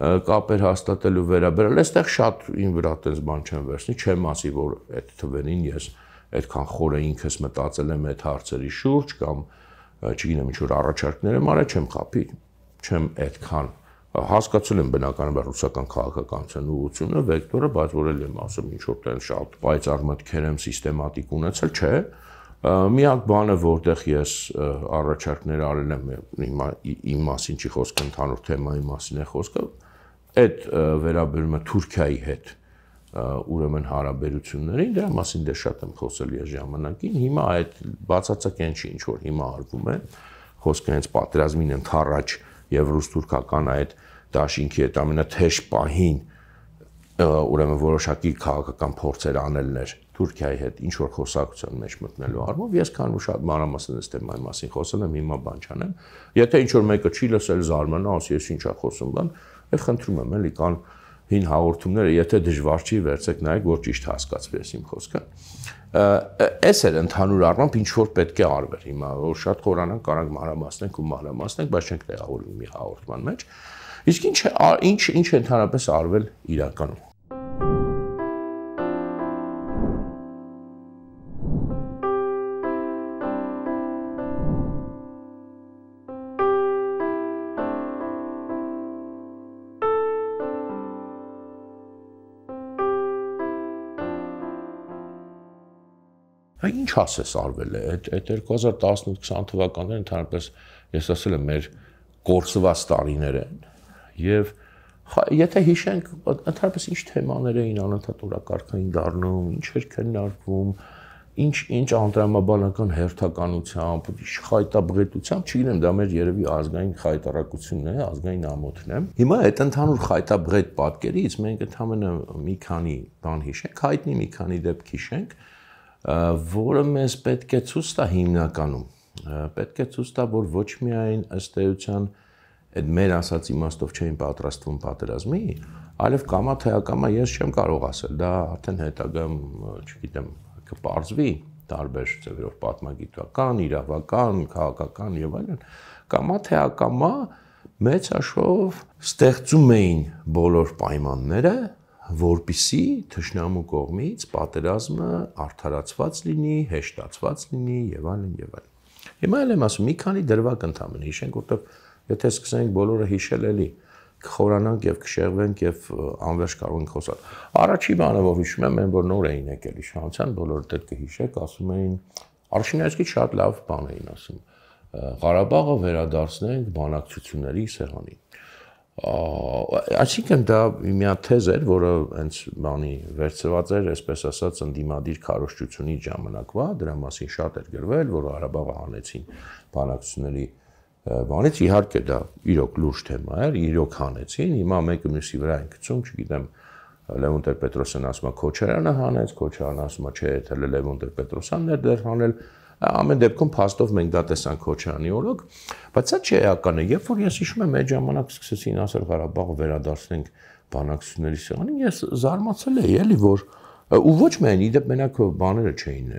S1: կապեր հաստատելու վերաբերյալ, այստեղ շատ ին վրա այդպես բան չեմ վերցնի, չեմ ասի, որ այդ թվերին ես այդքան խորը ինքս մտածել եմ այդ հարցերի շուրջ կամ չգիտեմ ինչ որ առաջարկներ եմ արել, չեմ խափի, չեմ այդքան հասկացել եմ բնականաբար ռուսական քաղաքականության ուղղությունը, վեկտորը, բայց որ էլ եմ ասում ինչ որտեղ շատ պայծառ մտքեր եմ սիստեմատիկ ունեցել, չէ։ Միակ բանը, որտեղ ես առաջարկներ արել եմ, իմ մասին չի խոսքը, ընդհանուր թեմայի մասին է խոսքը, այդ վերաբերում է Թուրքիայի հետ ուրեմն հարաբերություններին, դրա մասին դե շատ եմ խոսել ես ժամանակին, հիմա այդ բացարձակ այն չի, ինչ որ հիմա արվում է, խոսքը հենց պատերազմին ընդառաջ եւ ռուս-թուրքական այդ դաշինքի հետ ամենաթեժ պահին ուրեմն որոշակի քաղաքական փորձեր անելն էր Թուրքիայի հետ ինչ որ խոսակցության մեջ մտնելու առումով, ես քան ու շատ մանրամասն այս թեմայի մասին խոսել եմ, հիմա բան չանեմ, եթե ինչ որ մեկը չի լսել զարմանա, ասի ես ինչա խոսում բան, եւ խնդրում եմ էլի կան հին հաղորդումները, եթե դժվար չի, վերցեք նայեք, որ ճիշտ հասկացվի իմ խոսքը։ Այս էր ընդհանուր առմամբ ինչ որ պետք է արվեր հիմա, որ շատ խորանանք, կարանք մանրամասնենք, բայց չենք տեղավորվում մի հաղորդման մեջ։ Իսկ ինչ ընդհանրապես արվել իրականում։ Ինչ ասես արվել է, այդ 2018-20 թվականները ընդհանրապես ես ասել եմ մեր կորսված տարիներ են եւ եթե հիշենք ընդհանրապես ինչ թեմաներ էին անընդհատ օրակարգային դառնում, ինչեր քննարկվում, ինչ անդրամաբանական հերթականությամբ, խայտաբղետությամբ, չգիտեմ, դա մեր երևի ազգային խայտարակությունն է, ազգային ամոթն է։ Հիմա այդ ընդհանուր խայտաբղետ պատկերից մենք ընդհանրապես մի քանի բան հիշենք, հայտնի մի քանի դեպք հիշենք, որը մեզ պետք է ցույց տա հիմնականում, պետք է ցույց տա, որ ոչ միայն ըստ էության այդ մեր ասած իմաստով չէին պատրաստվում պատերազմի, այլև կամա թե ակամա ես չեմ կարող ասել, դա արդեն հետագայում, չգիտեմ, կպարզվի տարբեր ձևերով պատմագիտական, իրավական, քաղաքական եւ այլն, կամա թե ակամա մեծ հաշվով ստեղծում էին բոլոր պայմանները, որպիսի թշնամու կողմից պատերազմը արդարացված լինի, հեշտացված լինի եւ այլն եւ այլն։ Հիմա էլ եմ ասում, մի քանի դրվագ ընդհանրապես հիշենք, որտեղ եթե սկսենք բոլորը հիշել էլի, կխորանանք եւ կշեղվենք եւ անվերջ կարող ենք խոսալ։ Առաջի բանը, որ հիշում եմ, որ նոր էին եկել իշխանության, բոլորը դեռ կհիշեք, ասում էին, առաջին այսքից շատ լավ բան էին ասում։ Ղարաբաղը վերադարձնենք բանակցությունների սեղանին։ Այսինքն դա մի հատ թեզ էր, որը հենց բանի վերցված էր, այսպես ասած, ընդդիմադիր քարոզչությունի ժամանակվա, դրա մասին շատ էր գրվել, որ Ղարաբաղը հանեցին բանակցությունների բանից, իհարկե դա իրոք լուրջ թեմա էր, իրոք հանեցին, հիմա մեկը մյուսի վրա են գցում, չգիտեմ, Լևոն Տեր-Պետրոսյանը ասում է Քոչարյանը հանեց, Քոչարյանը ասում է չէ, թե Լևոն Տեր-Պետրոսյանն էր դեռ հանել, ամեն դեպքում փաստով մենք դա տեսանք Քոչարյանի օրոք, բայց դա չի էական է, երբ որ ես հիշում եմ այդ ժամանակ սկսեցին ասել Ղարաբաղը վերադարձնենք բանակցությունների սեղանին, ես զարմացել էի, էլի որ ու ոչ միայն իդեպ մենակ բաները չէին,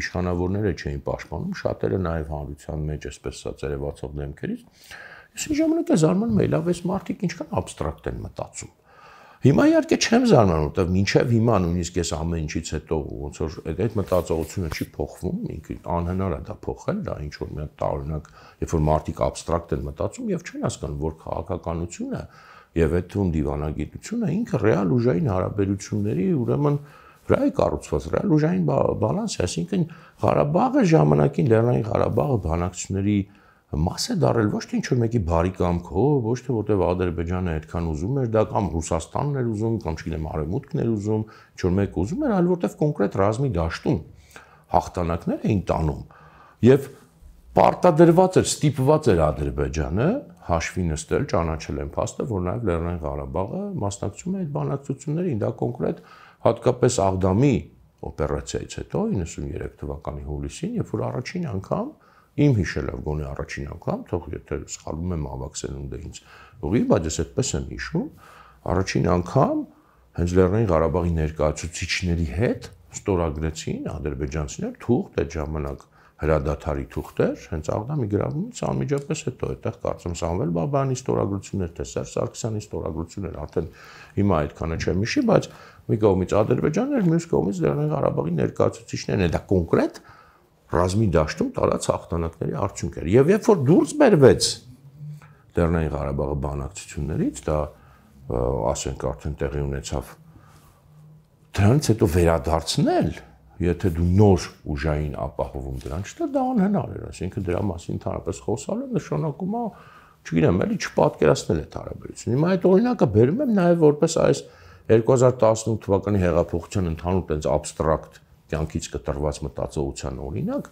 S1: իշխանավորները չէին պաշտպանում, շատերը նաև հանրության մեջ այսպես ասած երևացող դեմքերից։ Ես այն ժամանակ զարմանում էի, լավ, այս մարդիկ ինչքան абստրակտ են մտածում։ Հիմա իհարկե չեմ զարմանում, որտեղ մինչև հիմա նույնիսկ ես ամեն ինչից հետո ոնց որ այդ մտածողությունը չի փոխվում, ինքը անհնար է դա փոխել, դա ինչ որ մի հատ տարօրինակ, երբ որ մարդիկ абստրակտ են մտածում եւ չեն հասկանում, որ քաղաքականությունը եւ այդ թվում դիվանագիտությունը ինքը ռեալ ուժային հարաբերությունների ուրեմն վրա է կառուցված, ռեալ ուժային բալանս է, այսինքն Ղարաբաղը ժամանակին Լեռնային Ղարաբաղը բանակցությունների մաս է դարել ոչ թե ինչ-որ մեկի բարի կամքով, ոչ թե որտեղ Ադրբեջանը այդքան ուզում էր դա կամ Ռուսաստանն էր ուզում, կամ չգիտեմ Արևմուտքն էր ուզում, ինչ-որ մեկ ուզում էր, այլ որտեղ կոնկրետ ռազմի դաշտում հաղթանակներ էին տանում։ Եվ պարտադրված էր, ստիպված էր Ադրբեջանը հաշվի նստել, ճանաչել են փաստը, որ նաև Լեռնային Ղարաբաղը մասնակցում է այդ բանակցություններին, դա կոնկրետ հատկապես Աղդամի օպերացիայից հետո 93 թվականի հուլիսին, երբ որ առաջին անգամ իմ հիշելով գոնե առաջին անգամ, թող եթե սխալվում եմ ավակսելուն դե ինձ ուղի, բայց ես այդպես եմ հիշում, առաջին անգամ հենց Լեռնային Ղարաբաղի ներկայացուցիչների հետ ստորագրեցին ադրբեջանցիներ թուղթ, այդ ժամանակ հրադադարի թուղթեր, հենց Աղդամի գրավումից անմիջապես հետո այդտեղ կարծեմ Սամվել Բաբայանի ստորագրություններ, թե Սերժ Սարգսյանի ստորագրություններ, արդեն հիմա այդքանը չեմ հիշի, բայց մի կողմից Ադրբեջանն էր, մյուս կողմից Լեռնային Ղարաբաղի ներկայացուցիչներն են, դա կոնկրետ ռազմի դաշտում տարած հաղթանակների արդյունք էր։ Եվ երբ որ դուրս բերվեց Լեռնային Ղարաբաղը բանակցություններից, դա ասենք արդեն տեղի ունեցավ, դրանից հետո վերադարձնել, եթե դու նոր ուժային ապահովում դրան չտա, դա անհնար էր, այսինքն դրա մասին ընդհանրապես խոսալը նշանակում է, չգիտեմ, էլի չպատկերացնել այդ հարաբերությունը։ Հիմա այդ օրինակը բերում եմ նաև որպես այս 2018 թվականի հեղափոխության ընդհանուր տենց абստրակտ կյանքից կտրված մտածողության օրինակ,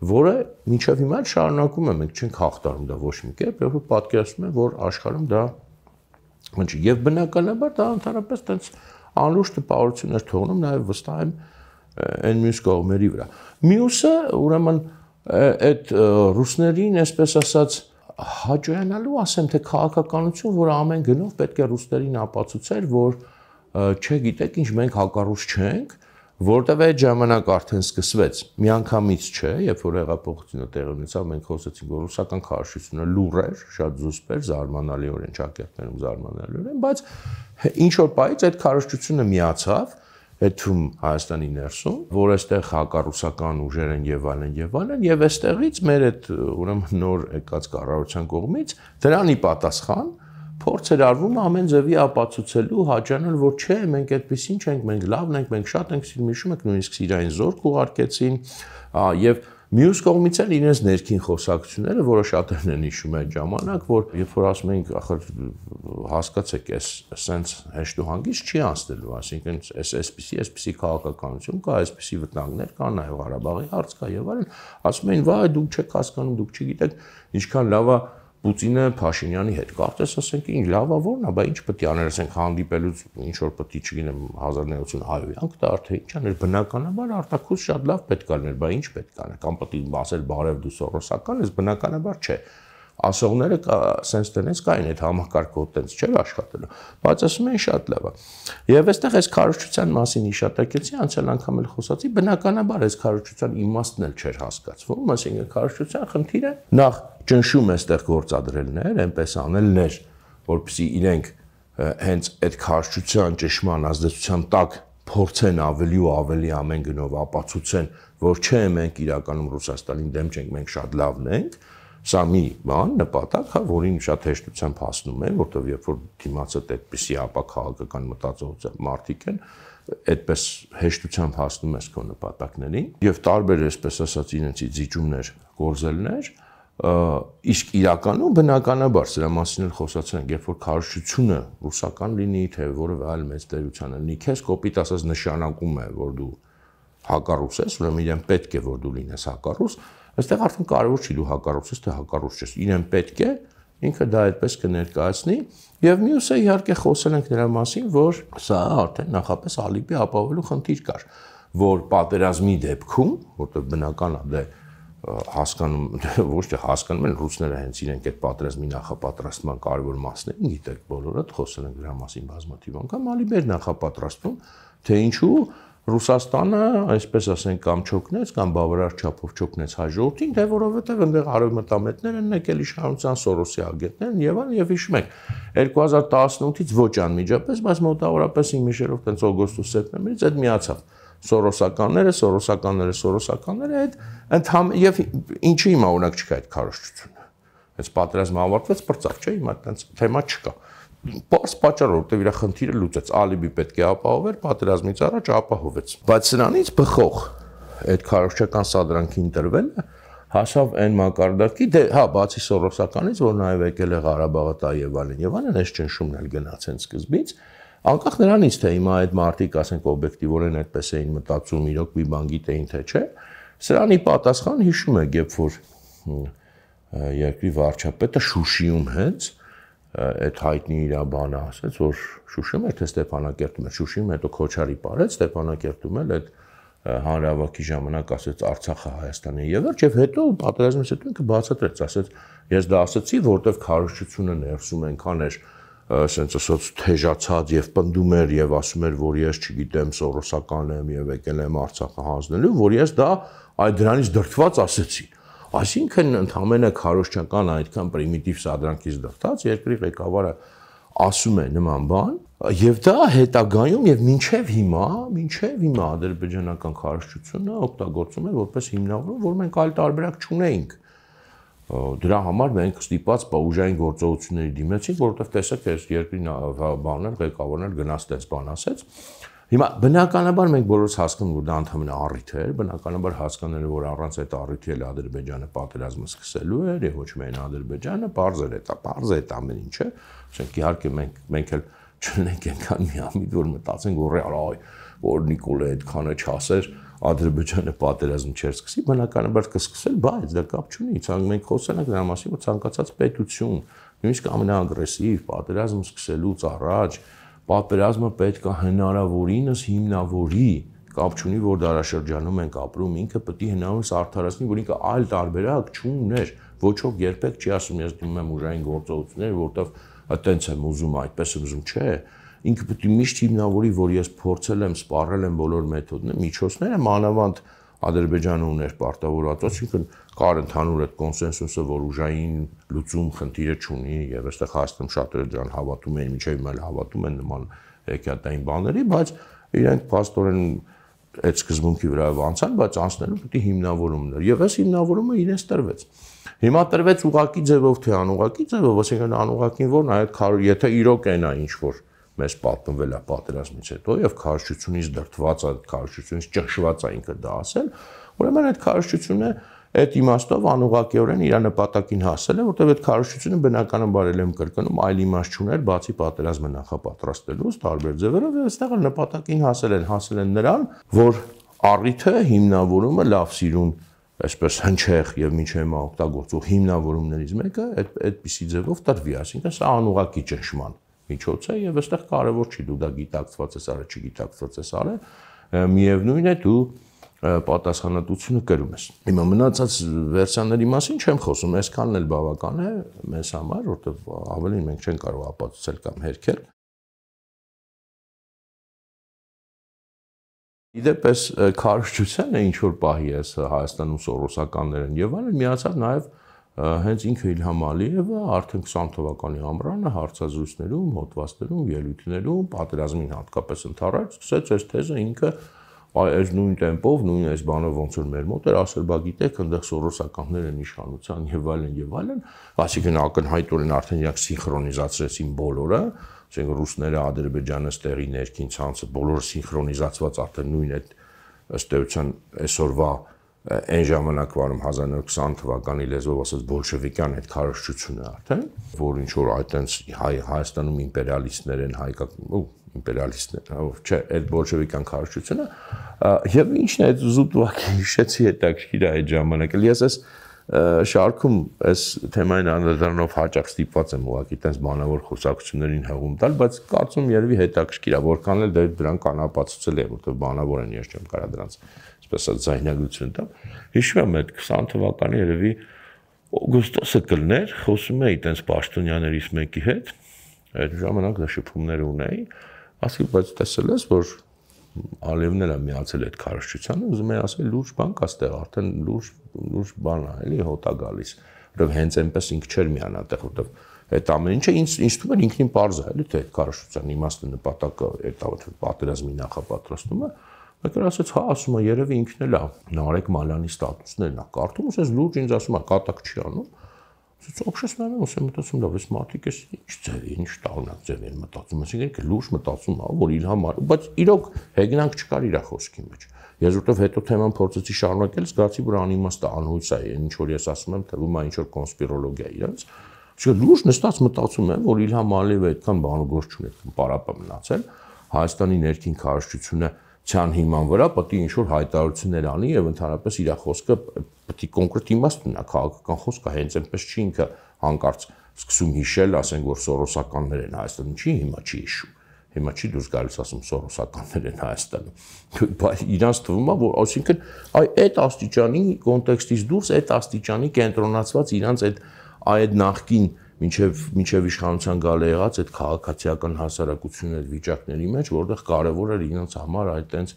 S1: որը մինչև հիմա շարունակում է, մենք չենք հաղթարում դա ոչ մի կերպ, երբ որ պատկերացնում եմ, որ աշխարհում դա ինչ եւ բնականաբար դա ընդհանրապես տենց անլուրջ տպավորություններ թողնում, նաև վստահ եմ այն մյուս կողմերի վրա։ Մյուսը, ուրեմն, այդ ռուսներին, այսպես ասած, հաջողանալու, ասեմ, թե քաղաքականություն, որը ամեն գնով պետք է ռուսներին ապացուցեր, որ չէ, գիտեք, ինչ մենք հակառուս չենք, որտեղ այդ ժամանակ արդեն սկսվեց, միանգամից չէ, երբ որ հեղափոխությունը տեղի ունեցավ, մենք խոսեցինք, որ ռուսական քարոզչությունը լուռ էր, շատ զուսպ էր, զարմանալիորեն ճակերտներում զարմանալիորեն, բայց ինչ որ պահից այդ քարոզչությունը միացավ, այդ թվում Հայաստանի ներսում, որ այստեղ հակառուսական ուժեր են եւ այլն, եւ այստեղից մեր այդ ուրեմն նոր եկած կառավարության կողմից դրանի պատասխան փորձ էր արվում ամեն ձևի ապացուցելու, հաճանել, որ չէ, մենք այդպեսին չենք, մենք լավն ենք, մենք շատ ենք սիրում, հիշում եք, նույնիսկ սիրային զորք ուղարկեցին, եւ մյուս կողմից էլ իրենց ներքին խոսակցությունները, որը շատերն են հիշում այդ ժամանակ, որ երբ որ ասում ենք, ախր հասկացեք, սենց հեշտ ու հանգիստ չի անցնելու, այսինքն այսպիսի քաղաքականություն կա, այսպիսի վտանգներ կան, նաեւ Ղարաբաղի հարց կա եւ այլն, ասում էին, վայ, դուք չեք հասկանում, դուք չգիտեք, ինչքան լավ է Պուտինը Փաշինյանի հետ կարծես ասենք ինչ լավա որն է, բա ինչ պետք է աներ, ասենք հանդիպելուց ինչ որ պետք է չգիտեմ 1990 հայոյանք դա արդեն ինչ աներ, բնականաբար արտաքուս շատ լավ պետք է աներ, բա ինչ պետք է աներ, կամ պետք է ասել բարև դու սորոսական ես, բնականաբար չէ։ ասողները սենց տենց կային, այդ համակարգը տենց չէր աշխատելու, բայց ասում են շատ լավ է։ Եվ այստեղ այս քարոզչության մասին հիշատակեցի, անցյալ անգամ էլ խոսացի, բնականաբար այս քարոզչության իմաստն էլ չէր հասկացվում, այսինքն քարոզչության խնդիրը նախ ճնշում էստեղ գործադրելներ, այնպես անելներ, որպեսզի իրենք հենց այդ քարոզչության ճշմարտ ազդեցության տակ փորձեն ավելի ու ավելի ամեն գնով ապացուցեն, որ չէ, մենք իրականում Ռուսաստանին դեմ չենք, մենք շատ լավն ենք, սա մի բան, նպատակ, հա, որին շատ հեշտությամբ հասնում են, որտեղ երբ որ դիմացը այդպիսի ապաքաղաքական մտածողությամբ մարդիկ են, այդպես հեշտությամբ հասնում ես քո նպատակներին, եւ տարբեր, այսպես ասած, իրենցից զիջումներ, գործելներ, իսկ իրականում բնականաբար սրա մասին էլ խոսացել ենք, երբ որ քարոզչությունը ռուսական լինի, թե որևէ այլ մեծ տերության լինի, քեզ կոպիտ ասած նշանակում է, որ դու հակառուս ես, ուրեմն իրեն պետք է որ դու լինես հակառուս, այստեղ արդեն կարևոր չի դու հակառուս ես, թե հակառուս չես, իրեն պետք է, ինքը դա այդպես կներկայացնի, եւ մյուսը իհարկե խոսել ենք նրա մասին, որ սա արդեն նախապես ալիբի ապահովելու խնդիր կար, որ պատերազմի դեպքում, որտեղ բնական է հասկանում, ոչ թե հասկանում են ռուսները հենց իրենք այդ պատերազմի նախապատրաստման կարևոր մասն են, գիտեք բոլորը, խոսել են դրա մասին բազմաթիվ անգամ, ալիբեր նախապատրաստում, թե ինչու Ռուսաստանը, այսպես ասենք, կամ չօգնեց, կամ բավարար չափով չօգնեց հայ ժողովրդին, թե որովհետև այնտեղ արևմտամետներ են եկել իշխանության Սորոսի ագենտներն եւ այլն, եւ հիշում եք 2018-ից ոչ անմիջապես, բայց մոտավորապես իմիջերով տենց օգոստոս-սեպտեմբերից այդ միացավ Սորոսականները այդ եւ ինչի հիմա օրինակ չկա այդ քարոզչությունը։ Այս պատերազմը ավարտվեց, բրծավ, չէ՞, հիմա տենց թեմա չկա։ Պարզ պատճառ, որտեղ իր խնդիրը լուծեց, ալիբի պետք է ապահովեր, պատերազմից առաջ ապահովեց։ Բայց սրանից բխող այդ քարոզչական սադրանքի ընտրվելը հասավ այն մակարդակի, դե հա, բացի Սորոսականից, որ նաև եկել է Ղարաբաղը տա եւ այլն, այս ճնշումն էլ գնաց այն սկզբից, անկախ նրանից, թե հիմա այդ մարդիկ, ասենք, օբյեկտիվորեն այդպես էին մտածում, իրոք մի բան գիտեին, թե չէ, սրանի պատասխան հիշում եք, երբ որ երկրի վարչապետը Շուշիում հենց այդ հայտնի իր բանը ասեց, որ Շուշիում էր, թե Ստեփանակերտում էր, Շուշիում հետո Քոչարի parեց, Ստեփանակերտում էլ այդ հանրահավաքի ժամանակ ասեց Արցախը Հայաստանի եւ վերջ եւ հետո պատերազմից հետո ինքը բացատրեց, ասեց ես դա ասացի, որովհետեւ քարոզչությունը ներսում այնքան էր ասենց ասած թեժացած եւ պնդում էր եւ ասում էր, որ ես չգիտեմ Սորոսական եմ եւ եկել եմ Արցախը հանձնելու, որ ես դա այդ դրանից դրդված ասեցի։ Այսինքն ընդհանրապես քարոզչական այդքան պրիմիտիվ սադրանքից դրդված երկրի ղեկավարը ասում է նման բան եւ դա հետագայում եւ մինչեւ հիմա ադրբեջանական քարոզչությունը օգտագործում է որպես հիմնավորում, որ մենք այլ տարբերակ չունեինք։ Դրա համար մենք ստիպված ուժային գործողությունների դիմեցինք, որովհետև տեսեք, այս երկրի բաներ, ղեկավարներ գնաց տես բան ասեց։ Հիմա բնականաբար մենք բոլորս հասկանում որ դա ընդհանրապես առիթ էր, բնականաբար հասկանալի որ առանց այդ առիթի էլ Ադրբեջանը պատերազմը սկսելու էր, եւ ոչ միայն Ադրբեջանը, բարձր է ամեն ինչը, ասենք իհարկե մենք էլ չունենք այնքան միամիտ որ մտածենք որ Նիկոլը այդքանը չասեր Ադրբեջանը պատերազմ չէր սկսի, բնականաբար կսկսել, բայց դա կապ չունի, մենք խոսել ենք դրա մասին, որ ցանկացած պետություն, նույնիսկ ամենաագրեսիվ պատերազմ սկսելուց առաջ, պատերազմը պետք է հնարավորինս հիմնավորի, կապ չունի, որ դարաշրջանում ենք ապրում, ինքը պետք է հնարավորինս արդարացնի, որ ինքը այլ տարբերակ չուներ, ոչ ոք երբեք չի ասում, ես դիմում եմ ուժային գործողություններ, որտեղ այտենց եմ ուզում, այդպես եմ ուզում, չէ։ Ինքը պետք է միշտ հիմնավորի, որ ես փորձել եմ, սպառել եմ բոլոր մեթոդները, միջոցները, մանավանդ Ադրբեջանը ուներ պարտավորված, այսինքն կար ընդհանուր այդ կոնսենսուսը, որ ուժային լուծում խնդիրը չունի, եւ այստեղ հասնում շատերը դրան հավատում էին, մինչեւ հիմա էլ հավատում են նման հեքիաթային բաների, բայց իրենք փաստորեն այդ սկզբունքի վրայով անցան, բայց անցնելու պետք է հիմնավորումներ, եւ այս հիմնավորումը իրենց տրվեց։ Հիմա տրվեց ուղակի ձևով թե անուղակի ձևով, այսինքն անուղակին որ նայեք, եթե իրոք այնա ինչ որ մեզ պատմվել է պատերազմից հետո եւ քարոզչությունից դրդված է, քարոզչությունից ճնշված է ինքը դա ասել, ուրեմն այդ քարոզչությունը այդ իմաստով անուղղակիորեն իր նպատակին հասել է, որտեղ այդ քարոզչությունը բնականաբար եմ կրկնում, այլ իմաստ չուներ, բացի պատերազմը նախապատրաստելուց, տարբեր ձևերով եւ այստեղ նպատակին հասել են նրան, որ առիթը հիմնավորումը լավ սիրուն, այսպես հնչեղ եւ մինչեւ հիմա օգտագործող հիմնավորումներից մեկը այդպիսի ձևով տրվի, այսինքն սա անուղղակի ճնշման միջոց է եւ այստեղ կարեւոր չի դու դա գիտակցված ես արել, չգիտակցված ես արել, միևնույն է դու պատասխանատվությունը կրում ես։ Հիմա մնացած վերսիաների մասին չեմ խոսում, այսքանն էլ բավական է մեզ համար, որտեղ ավելին մենք չենք կարող ապացուցել կամ հերքել։ Իդեպ այս քարոզչությանը ինչ որ պահի է Հայաստանում սորոսականներն եւ այլն միացավ նաեւ հենց ինքը Իլհամ Ալիևը արդեն 20 թվականի ամռանը հարցազրույցներում, հոդվածներում, ելույթներում, պատերազմին հատկապես ընդառաջ սկսեց այս թեզը ինքը այս նույն տեմպով, նույն այս բանով ոնց որ մեր մոտ էր, ասել բա գիտեք, այնտեղ սորոսականներ են իշխանության եւ այլն, այսինքն ակնհայտորեն արդեն իրանք սինխրոնիզացրեցին բոլորը, ասենք ռուսները, Ադրբեջանը, ստեղի ներքին ցանցը, բոլորը սինխրոնիզացված արդեն նույն այդ ըստ էության այսօրվա այն ժամանակվարում 1920 թվականի լեզվով ասած բոլշևիկյան այդ քարոզչությունը արդեն, որ ինչ որ այտենց Հայաստանում իմպերիալիստներ են, իմպերիալիստներ, չէ, այդ բոլշևիկյան քարոզչությունը եւ ինչն է այդ զուտվակի հիշեցի հետաքրքիր է այդ ժամանակը։ Ես այս շարքում այս թեմային անդրադառնալով հաճախ ստիպված եմ ուղղակի այտենց բանավոր խոսակցություններին հղում տալ, բայց կարծում երևի հետաքրքիր է, որքան էլ դրանք անապացուցել է, որտեղ բանավոր են, ես չեմ կարող դրանց այսպես զայնագրություն տամ։ Հիշում եմ այդ 20 թվականի երևի օգոստոսը կլներ, խոսում էի այտենց պաշտոնյաներից մեկի հետ, այդ ժամանակ դա շփումներ ունեի, ասի, բայց տեսել ես, որ Ալիևն էլ է միացել այդ քարոզչությանը, ուզում եմ ասել լուրջ բան կա ստեղ, արդեն լուրջ բան է, էլի հոտա գալիս, որովհետև հենց այնպես ինքը չէր միանա այդտեղ, որովհետև այդ ամեն ինչը ինձ թվում էր ինքնին պարզ է, էլի թե այդ քարոզչության իմաստը նպատակը այդ պատերազմի նախապատրաստումը, մեկը ասաց, հա, ասում է, երևի ինքն էլ է Նարեկ Մալյանի ստատուսներն է կարդում, ասես լուրջ ինձ ասում է, կատակ չի անում։ Օբշեսնանում եմ մտածում, լավ, այս մարդիկ էս ինչ ձև, ինչ տարօրինակ ձև են մտածում, այսինքն լուրջ մտածում է, որ Իլհամ Ալիևը, բայց իրոք հեգնանք չկար իր խոսքի մեջ։ Ես որտեվ հետո թեման փորձեցի շարունակել, զգացի, որ անիմաստ է, անհույս է, ինչ որ ես ասում եմ, թվում է ինչ որ կոնսպիրոլոգիա իրենց։ Այսինքն լուրջ նստած մտածում եմ, որ Իլհամ Ալիևը այդքան բանուգործ չունի, պարապա մնացել, Հայաստանի ներքին քարոզչությունը ցան հիման վրա պետք է ինչ-որ հայտարարություններ անի եւ ընդհանրապես իր խոսքը պետք է կոնկրետ իմաստ ունենա, քաղաքական խոսքը հենց այնպես չի ինքը հանկարծ սկսում հիշել, ասենք որ սորոսականներ են Հայաստանում, չի հիմա չի հիշում, հիմա չի դուրս գալիս ասում սորոսականներ են Հայաստանում, բայց իրանց թվում է որ այսինքն այդ աստիճանի կոնտեքստից դուրս այդ աստիճանի կենտրոնացված իրանց այդ նախկին մինչև իշխանության գալը եղած այդ քաղաքացիական հասարակությունը այդ վիճակների մեջ, որտեղ կարևոր էր իրենց համար այտենց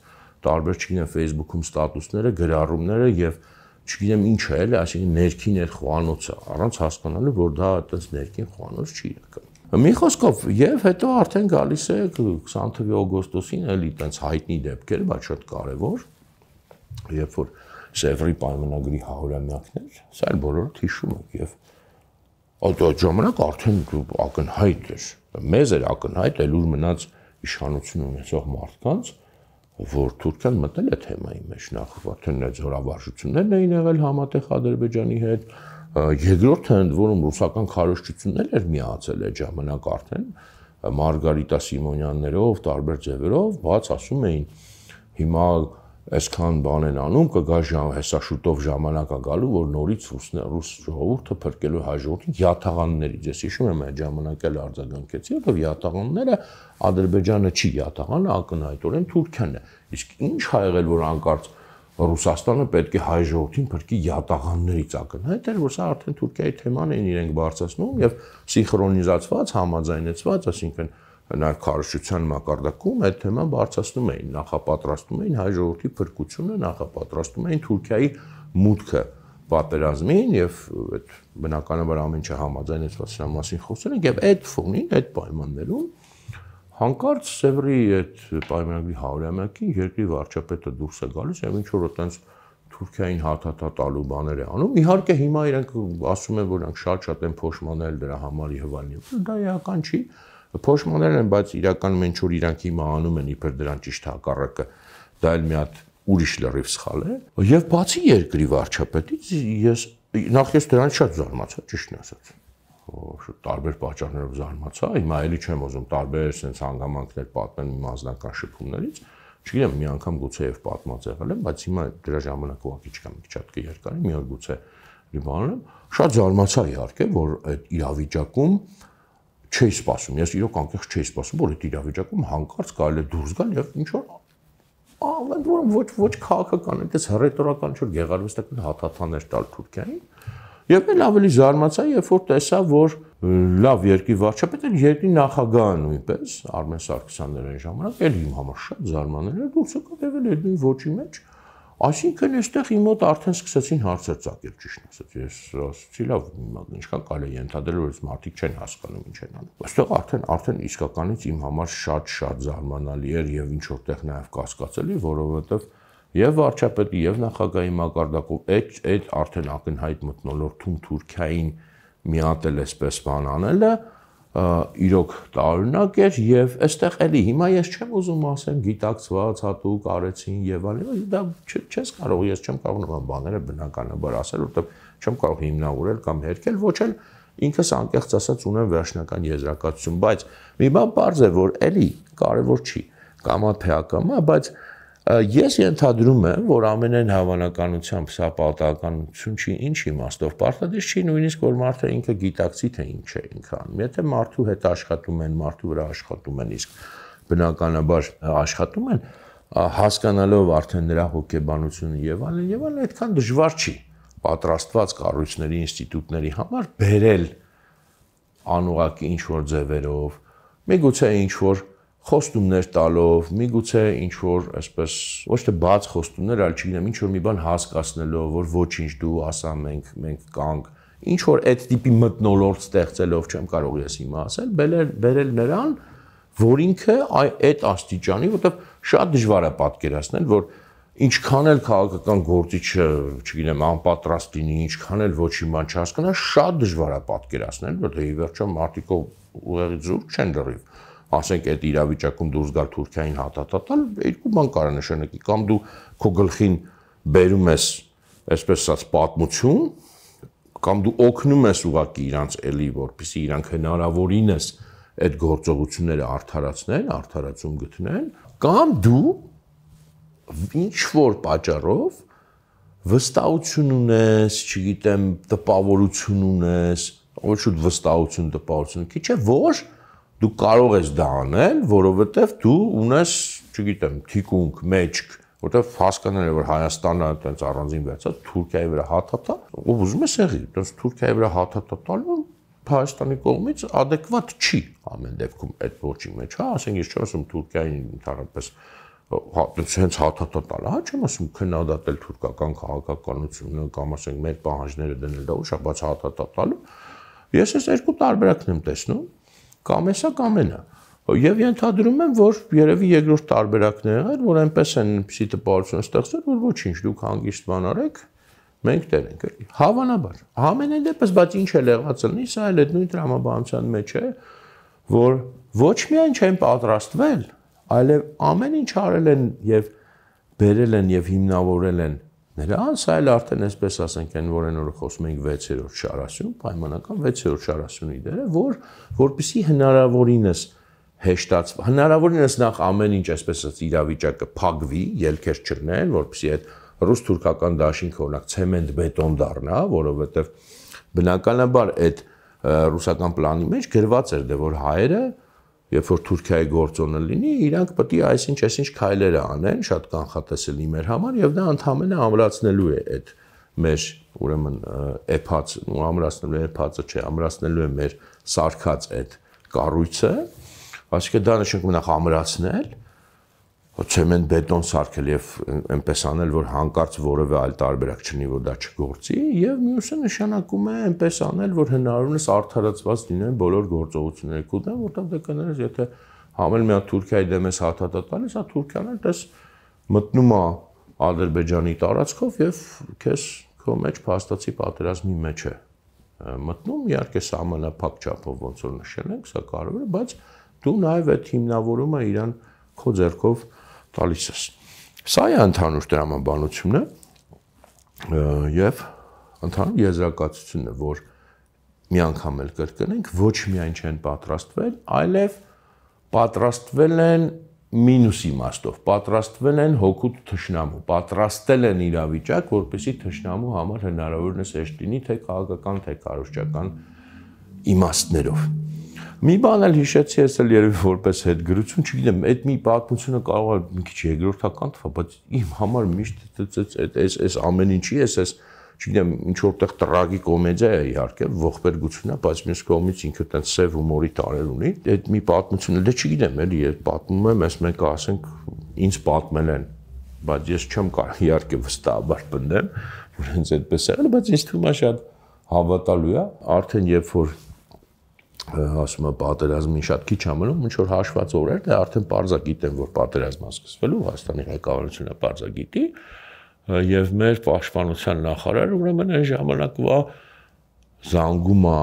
S1: տարբեր, չգիտեմ, Facebook-ում ստատուսները, գրառումները եւ չգիտեմ ինչ է, էլի, այսինքն ներքին այդ խոհանոցը, առանց հասկանալու, որ դա այտենց ներքին խոհանոց չի իրական։ Մի խոսքով, եւ հետո արդեն գալիս է 20 թվականի օգոստոսին էլի այտենց հայտնի դեպքեր, բայց շատ կարևոր, երբ որ Սևրի պայմանագրի 100-ամյակներ, սա էլ բոլորը հիշում եք եւ այդ ժամանակ արդեն ակնհայտ էր, մեզ էր ակնհայտ էլ ուր մնաց իշխանություն ունեցող մարդկանց, որ Թուրքիան մտել է թեմայի մեջ, նախ արդեն այդ զորավարժություններն էին եղել համատեղ Ադրբեջանի հետ, երկրորդը ընդ որում ռուսական քարոզչությունն էր միացել այդ ժամանակ արդեն, Մարգարիտա Սիմոնյաններով, տարբեր ձևերով, բաց ասում էին, հիմա այսքան բան են անում, կգա հեսա շուտով ժամանակ է գալու, որ նորից ռուս ժողովուրդը փրկելու հայ ժողովրդին յաթաղաններից։ Ես հիշում եմ այդ ժամանակ էլ արձագանքեցի, որովհետև յաթաղանները Ադրբեջանը չի յաթաղանը, ակնհայտորեն Թուրքիան է։ Իսկ ինչ ա եղել, որ անկարծ Ռուսաստանը պետք է հայ ժողովրդին փրկի յաթաղաններից ակնհայտ էր, որ սա արդեն Թուրքիայի թեման էին իրենք բարձրացնում եւ սինխրոնիզացված, համաձայնեցված, այսինքն նաև քարոզչության մակարդակում այդ թեման բարձրացնում էին, նախապատրաստում էին հայ ժողովրդի փրկությունը, նախապատրաստում էին Թուրքիայի մուտքը պատերազմին եւ այդ բնականաբար ամեն ինչը համաձայնեցված սրա մասին խոսել են եւ այդ ֆոնին, այդ պայմաններում հանկարծ Սևրի այդ պայմանագրի 100-ամյակին երկրի վարչապետը դուրս է գալիս եւ ինչ որ այտենց Թուրքիային հաթաթա տալու բաներ է անում։ Իհարկե հիմա իրենք ասում են, որ իրենք շատ են փոշմանել դրա համար իհվալին։ Դա իրական չի։ Փոշմաններ են, բայց իրականում ինչ որ իրանք հիմա անում են իբր դրան ճիշտ հակառակը, դա էլ մի հատ ուրիշ լրիվ սխալ է։ Եվ բացի երկրի վարչապետից ես դրանից շատ զարմացա, ճիշտն ասած։ Շատ տարբեր պատճառներով զարմացա, հիմա էլի չեմ ուզում տարբեր sense հանգամանքներ պատմեմ իմ անձնական շփումներից, չգիտեմ, մի անգամ գուցե եւ պատմած եղել եմ, բայց հիմա դրա ժամանակ ուղղակի չկա, մի քիչ երկար է, մի օր գուցե բանեմ, շատ զարմացա իհարկե, որ այդ իրավիճակում չէի սպասում, ես իրոք անկեղծ չէի սպասում, որ այդ իրավիճակում հանկարծ կարելի է դուրս գալ եւ ինչ որ ընդ որում ոչ քաղաքական, այդպես ռետորական չէ գեղարվեստական հաթաթաներ տալ Թուրքիային։ Եվ էլ ավելի զարմացա, երբ որ տեսա, որ լավ երկրի վարչապետը, երկրի նախագահը նույնպես, Արմեն Սարգսյանն այն ժամանակ, էլ իմ համար շատ զարմանել էր, դուրս եկավ եւ էլ այդ նույն ոճի մեջ, այսինքն այստեղ իմ մոտ արդեն սկսեցին հարցեր ծագել, ճիշտ ասած, ես ասացի, լավ, ինչքան կարելի է ենթադրել, որ մարդիկ չեն հասկանում ինչ են անում։ Այստեղ արդեն իսկականից իմ համար շատ զարմանալի էր եւ ինչ որտեղ նաեւ կասկածելի, որովհետեւ եւ վարչապետի եւ նախագահի մակարդակով այդ արդեն ակնհայտ մթնոլորտում Թուրքիային միատել էսպես բան անելը իրոք տարօրինակ էր եւ այստեղ էլի հիմա ես չեմ ուզում ասեմ գիտակցված հատուկ արեցին եւ այլն դա չես կարող ես չեմ կարող նման բաները բնականաբար ասել որովհետեւ չեմ կարող հիմնավորել կամ հերքել ոչ էլ ինքս անկեղծ ասած ունեմ վերջնական եզրակացություն բայց մի բան պարզ է որ էլի կարեւոր չի կամա թե ակամա բայց ես ենթադրում եմ, որ ամենայն հավանականությամբ սա պատահականություն չի, ինչ իմաստով, պարտադիր չի նույնիսկ, որ մարդը ինքը գիտակցի, թե ինչ է ինքը անում։ Եթե մարդու հետ աշխատում են, մարդու վրա աշխատում են, իսկ բնականաբար աշխատում են, հասկանալով արդեն նրա հոգեբանությունը եւ այլն, այդքան դժվար չի պատրաստված կառույցների, ինստիտուտների համար բերել անուղակի ինչ-որ ձևերով, միգուցե ինչ-որ խոստումներ տալով, միգուցե ինչ-որ այսպես ոչ թե բաց խոստումներ, այլ չգիտեմ, ինչ-որ մի բան հասկացնելով, որ ոչինչ դու ասա մենք կանք, ինչ-որ այդ տիպի մթնոլորտ ստեղծելով, չեմ կարող ես հիմա ասել, բերել նրան, որ ինքը այդ աստիճանի, որտեղ շատ դժվար է պատկերացնել, որ ինչքան էլ քաղաքական գործիչը, չգիտեմ, անպատրաստ լինի, ինչքան էլ ոչինչ բան չհասկանա, շատ դժվար է պատկերացնել, որտեղ ի վերջո մարդիկ ուղեղի զուրկ չեն լրիվ ասենք այդ իրավիճակում դուրս գալ Թուրքիային հատատատալ, երկու բան կարա նշանակի, կամ դու քո գլխին բերում ես, այսպես ասած, պատմություն, կամ դու օգնում ես ուղղակի իրանց էլի, որպեսզի իրանք հնարավորինս այդ գործողությունները արդարացնեն, արդարացում գտնեն, կամ դու ինչ որ պատճառով վստահություն ունես, չգիտեմ, տպավորություն ունես, ոչ շուտ վստահություն, տպավորություն, քիչ է, որ դու կարող ես դա անել, որովհետև դու ունես, չգիտեմ, թիկունք, մեջք, որովհետև հասկանալ է, որ Հայաստանը այդպես առանձին վերցած Թուրքիայի վրա հաթաթա, ով ուզում է սեղի, այդպես Թուրքիայի վրա հաթաթալը Հայաստանի կողմից adekvat չի ամեն դեպքում այդ ոչի մեջ, հա, ասենք ես չեմ ասում Թուրքիային ընդհանրապես հենց հաթաթալը, հա, չեմ ասում քննադատել թուրքական քաղաքականությունը կամ ասենք մեր պահանջները դնել դա ուշ, բայց հաթաթալը ես այս երկու տարբերակն եմ տեսնում կամ էսա կամ էնա եւ ենթադրում եմ որ երևի երկրորդ տարբերակն է եղել որ այնպես են պիսի տպավորություն ստեղծել որ ոչինչ դուք հանգիստ բան արեք մենք տեր ենք էլի հավանաբար ամենայն դեպս բայց ինչ է եղած լինի սա էլ այդ նույն տրամաբանության մեջ է որ ոչ միայն չեն պատրաստվել այլև ամեն ինչ արել են եւ բերել են եւ հիմնավորել են նրանց այլ արդեն այսպես ասենք այն որ այն օրը խոսում ենք 6-րդ շարասյուն, պայմանական 6-րդ շարասյունի դերը, որպեսզի հնարավորինս հեշտացվի, հնարավորինս նախ ամեն ինչ այսպես ասած իրավիճակը փակվի, ելքեր չլինեն, որպեսզի այդ ռուս-թուրքական դաշինքը օրինակ ցեմենտ-բետոն դառնա, որովհետև բնականաբար այդ ռուսական պլանի մեջ գրված էր դե որ հայերը Երբ որ Թուրքիայի գործոնը լինի, իրանք պետք է այսինչ քայլեր անեն, շատ կանխատեսելի մեր համար, եւ դա ընդհանրապես ամրացնելու է այդ մեր, ուրեմն, էփած, ու ամրացնելու է էփածը չէ, ամրացնելու է մեր սարքած այդ կառույցը, այսինքն դա նշանակում է նախ ամրացնել, ցեմենտ-բետոն սարքել եւ այնպես անել, որ հանկարծ որևէ այլ տարբերակ չլինի, որ դա չգործի, եւ մյուսը նշանակում է այնպես անել, որ հնարավորինս արդարացված լինեն բոլոր գործողությունները կուտեն, որտեղ դե կներես, եթե համել մի հատ Թուրքիայի դեմ ես հաթաթատալիս, հա Թուրքիան այդպես մտնում է Ադրբեջանի տարածքով եւ քեզ քո մեջ փաստացի պատերազմի մեջ է մտնում, իհարկե սահմանափակ չափով ոնց որ նշել ենք, սա կարևոր է, բայց դու նաեւ այդ հիմնավորումը իրան քո ձեռքով տալիս ես։ Սա է ընդհանուր տրամաբանությունը եւ ընդհանուր եզրակացությունը, որ մի անգամ էլ կրկնենք, ոչ միայն չեն պատրաստվել, այլև պատրաստվել են մինուս իմաստով, պատրաստվել են հոգուտ թշնամու, պատրաստել են իրավիճակ, որպեսզի թշնամու համար հնարավորինս հեշտ լինի թե քաղաքական, թե կառուցչական իմաստներով։ Մի բան էլ հիշեցի, ես էլ երևի որպես հետգրություն, չգիտեմ, այդ մի պատմությունը կարող է մի քիչ երկրորդական թվա, բայց իմ համար միշտ այս ամեն ինչի այս չգիտեմ, ինչ որտեղ տրագիկ կոմեդիա է իհարկե, ողբերգություն է, բայց մյուս կողմից ինքը տենց սև հումորի տարեր ունի։ Այդ մի պատմությունը, դե չգիտեմ, էլի ես պատմում եմ, ես մեկը ասենք ինձ պատմել են, բայց ես չեմ կարող իհարկե վստահաբար պնդեմ, որ հենց այդպես եղել է, բայց ինձ թվում է շատ հավատալու է, արդեն երբ որ ասում եմ պատերազմին շատ քիչ ամնում, ինչ որ հաշված օրեր, դե արդեն պարզա գիտեմ, որ պատերազմը սկսվելու, Հայաստանի ղեկավարությունը պարզա գիտի, եւ մեր պաշտպանության նախարարը ուրեմն այն ժամանակվա զանգում է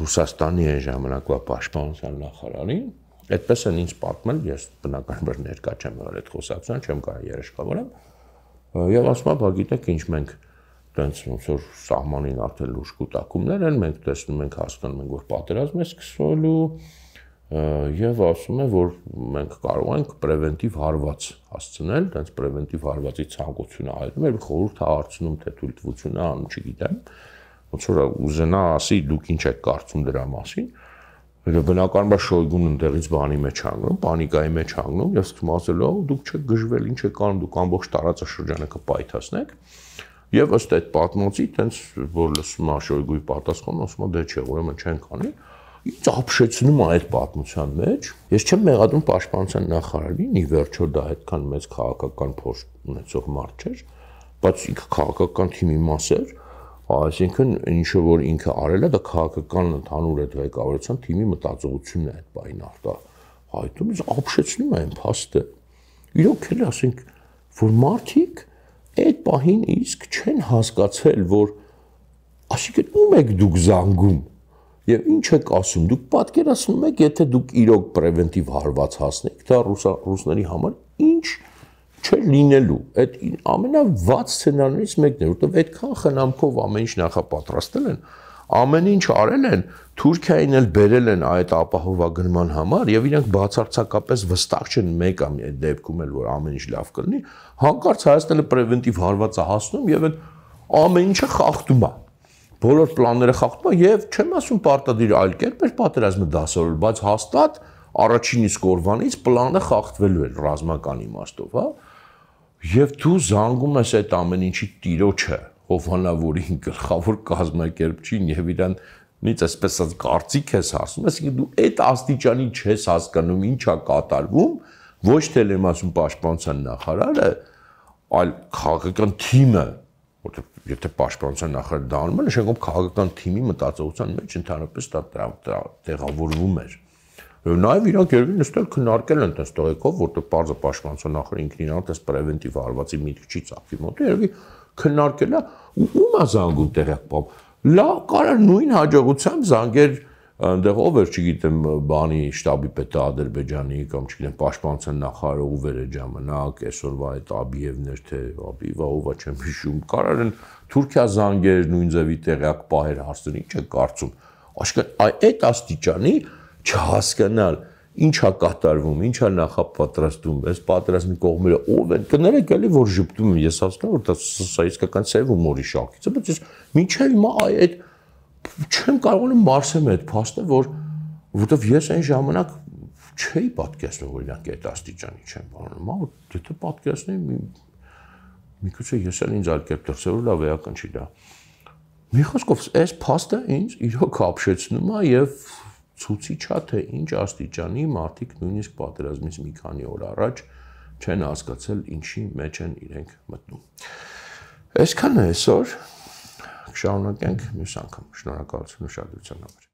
S1: Ռուսաստանի այն ժամանակվա պաշտպանության նախարարին, այդպես են ինձ պատմել, ես բնականաբար ներկա չեմ եղել այդ խոսակցության, չեմ կարող երաշխավորեմ, եւ ասում եմ, բա գիտեք ինչ մենք տենց ոնց որ սահմանին արդեն լուրջ կուտակումներ են, մենք տեսնում ենք, հասկանում ենք, որ պատերազմ է սկսվելու եւ ասում է, որ մենք կարող ենք պրևենտիվ հարված հասցնել, տենց պրևենտիվ հարվածի ցանկությունը հայտնում է, խորհուրդ է հարցնում, թե թույլտվություն է անում, չգիտեմ, ոնց որ ուզենա ասի, դուք ինչ եք կարծում դրա մասին, բնականաբար Շոյգուն ընդեղից բանի մեջ հանգնում, պանիկայի մեջ հանգնում եւ սկսում ասել, դուք չեք գժվել, ինչ եք անում, դուք ամբողջ տարածաշրջանը կպայթացնեք։ Եվ ըստ այդ պատմոցի, տենց որ լսում է Շոյգուի պատասխանը, ասում է դե չէ, ուրեմն չենք անի։ Ինձ ապշեցնում է այդ պատմության մեջ։ Ես չեմ մեղադրում պաշտպանության նախարարին, ի վերջո դա այդքան մեծ քաղաքական փորձ ունեցող մարդ չէր, բայց ինքը քաղաքական թիմի մաս էր, այսինքն ինչը որ ինքը արել է, դա քաղաքական ընդհանուր այդ ղեկավարության թիմի մտածողությունն է այդ բային արտահայտում, ինձ ապշեցնում է այն փաստը։ Իրոք էլ ասենք, որ մարդիկ այդ պահին իսկ չեն հասկացել, որ այսինքն ում եք դուք զանգում եւ ինչ եք ասում, դուք պատկերացնում եք, եթե դուք իրոք պրևենտիվ հարված հասնեք, դա ռուսների համար ինչ չէ լինելու, այդ ամենավատ սցենարներից մեկն է, որտեղ այդքան խնամքով ամեն ինչ նախապատրաստել են, ամեն ինչ արել են, Թուրքիային էլ բերել են այդ ապահովագրման համար եւ իրանք բացարձակապես վստահ չեն մեկ այդ դեպքում էլ որ ամեն ինչ լավ կլինի, հանկարծ Հայաստանը պրևենտիվ հարված է հասնում եւ այդ ամեն ինչը խախտում է։ Բոլոր պլանները խախտում է եւ չեմ ասում պարտադիր այլ կերպ էր պատերազմը դասավորել, բայց հաստատ առաջին իսկ օրվանից պլանը խախտվելու էր ռազմական իմաստով, հա։ Եվ դու զանգում ես այդ ամեն ինչի տիրոջը, Հովանավորին գլխավոր կազմակերպչին եւ իրանից այսպես ասած կարծիք ես ասում, այսինքն դու այդ աստիճանի չես հասկանում ինչա կատարվում, ոչ թե եմ ասում պաշտպանության նախարարը, այլ քաղաքական թիմը, որտեղ եթե պաշտպանության նախարարը դա անում է, նշանակում քաղաքական թիմի մտածողության մեջ ընդհանրապես դա տեղավորվում էր։ Նաև իրանք երևի նստել քննարկել են տես տողեկով, որտեղ պարզը պաշտպանության նախարարը ինքն իրան տես պրևենտիվ հարվածի միտք չի ծախի մոտ, երևի քննարկել է ում է զանգում տեղյակ պապ։ Լավ, կարա նույն հաջողությամբ զանգեր այնտեղ ով էր, չգիտեմ, բանի շտաբի պետը Ադրբեջանի կամ չգիտեմ պաշտպանության նախարարը ով էր այդ ժամանակ, այսօրվա այդ Աբիևներ թե Աբիևա ովա չեմ հիշում, կարար են Թուրքիա զանգեր նույն ձևի տեղյակ պահեր հարցնի, ինչ է կարծում։ Այսինքն այդ աստիճանի չհասկանալ ինչա կատարվում, ինչա նախապատրաստում, այս պատերազմի կողմերը ով են, կներեք էլի որ ժպտում եմ, ես հասկանում որ դա սա իսկական սև հումորի շարքից է, բայց ես մինչև հիմա այդ չեմ կարողանում մարսեմ այդ փաստը, որովհետև ես այն ժամանակ չէի պատկերացնում, որ իրանք այդ աստիճանի չեն բանում, հա, եթե պատկերացնեի միգուցե ես էլ ինձ այլ կերպ դրսևորել լավ էական չի դա։ Մի խոսքով, այս փաստը ինձ իրոք ապշեցնում է եւ ցույցի չա թե ինչ աստիճանի մարդիկ նույնիսկ պատերազմից մի քանի օր առաջ չեն հասկացել ինչի մեջ են իրենք մտնում։ Այսքանն է այսօր, կշարունակենք մյուս անգամ։ Շնորհակալություն ուշադրության համար։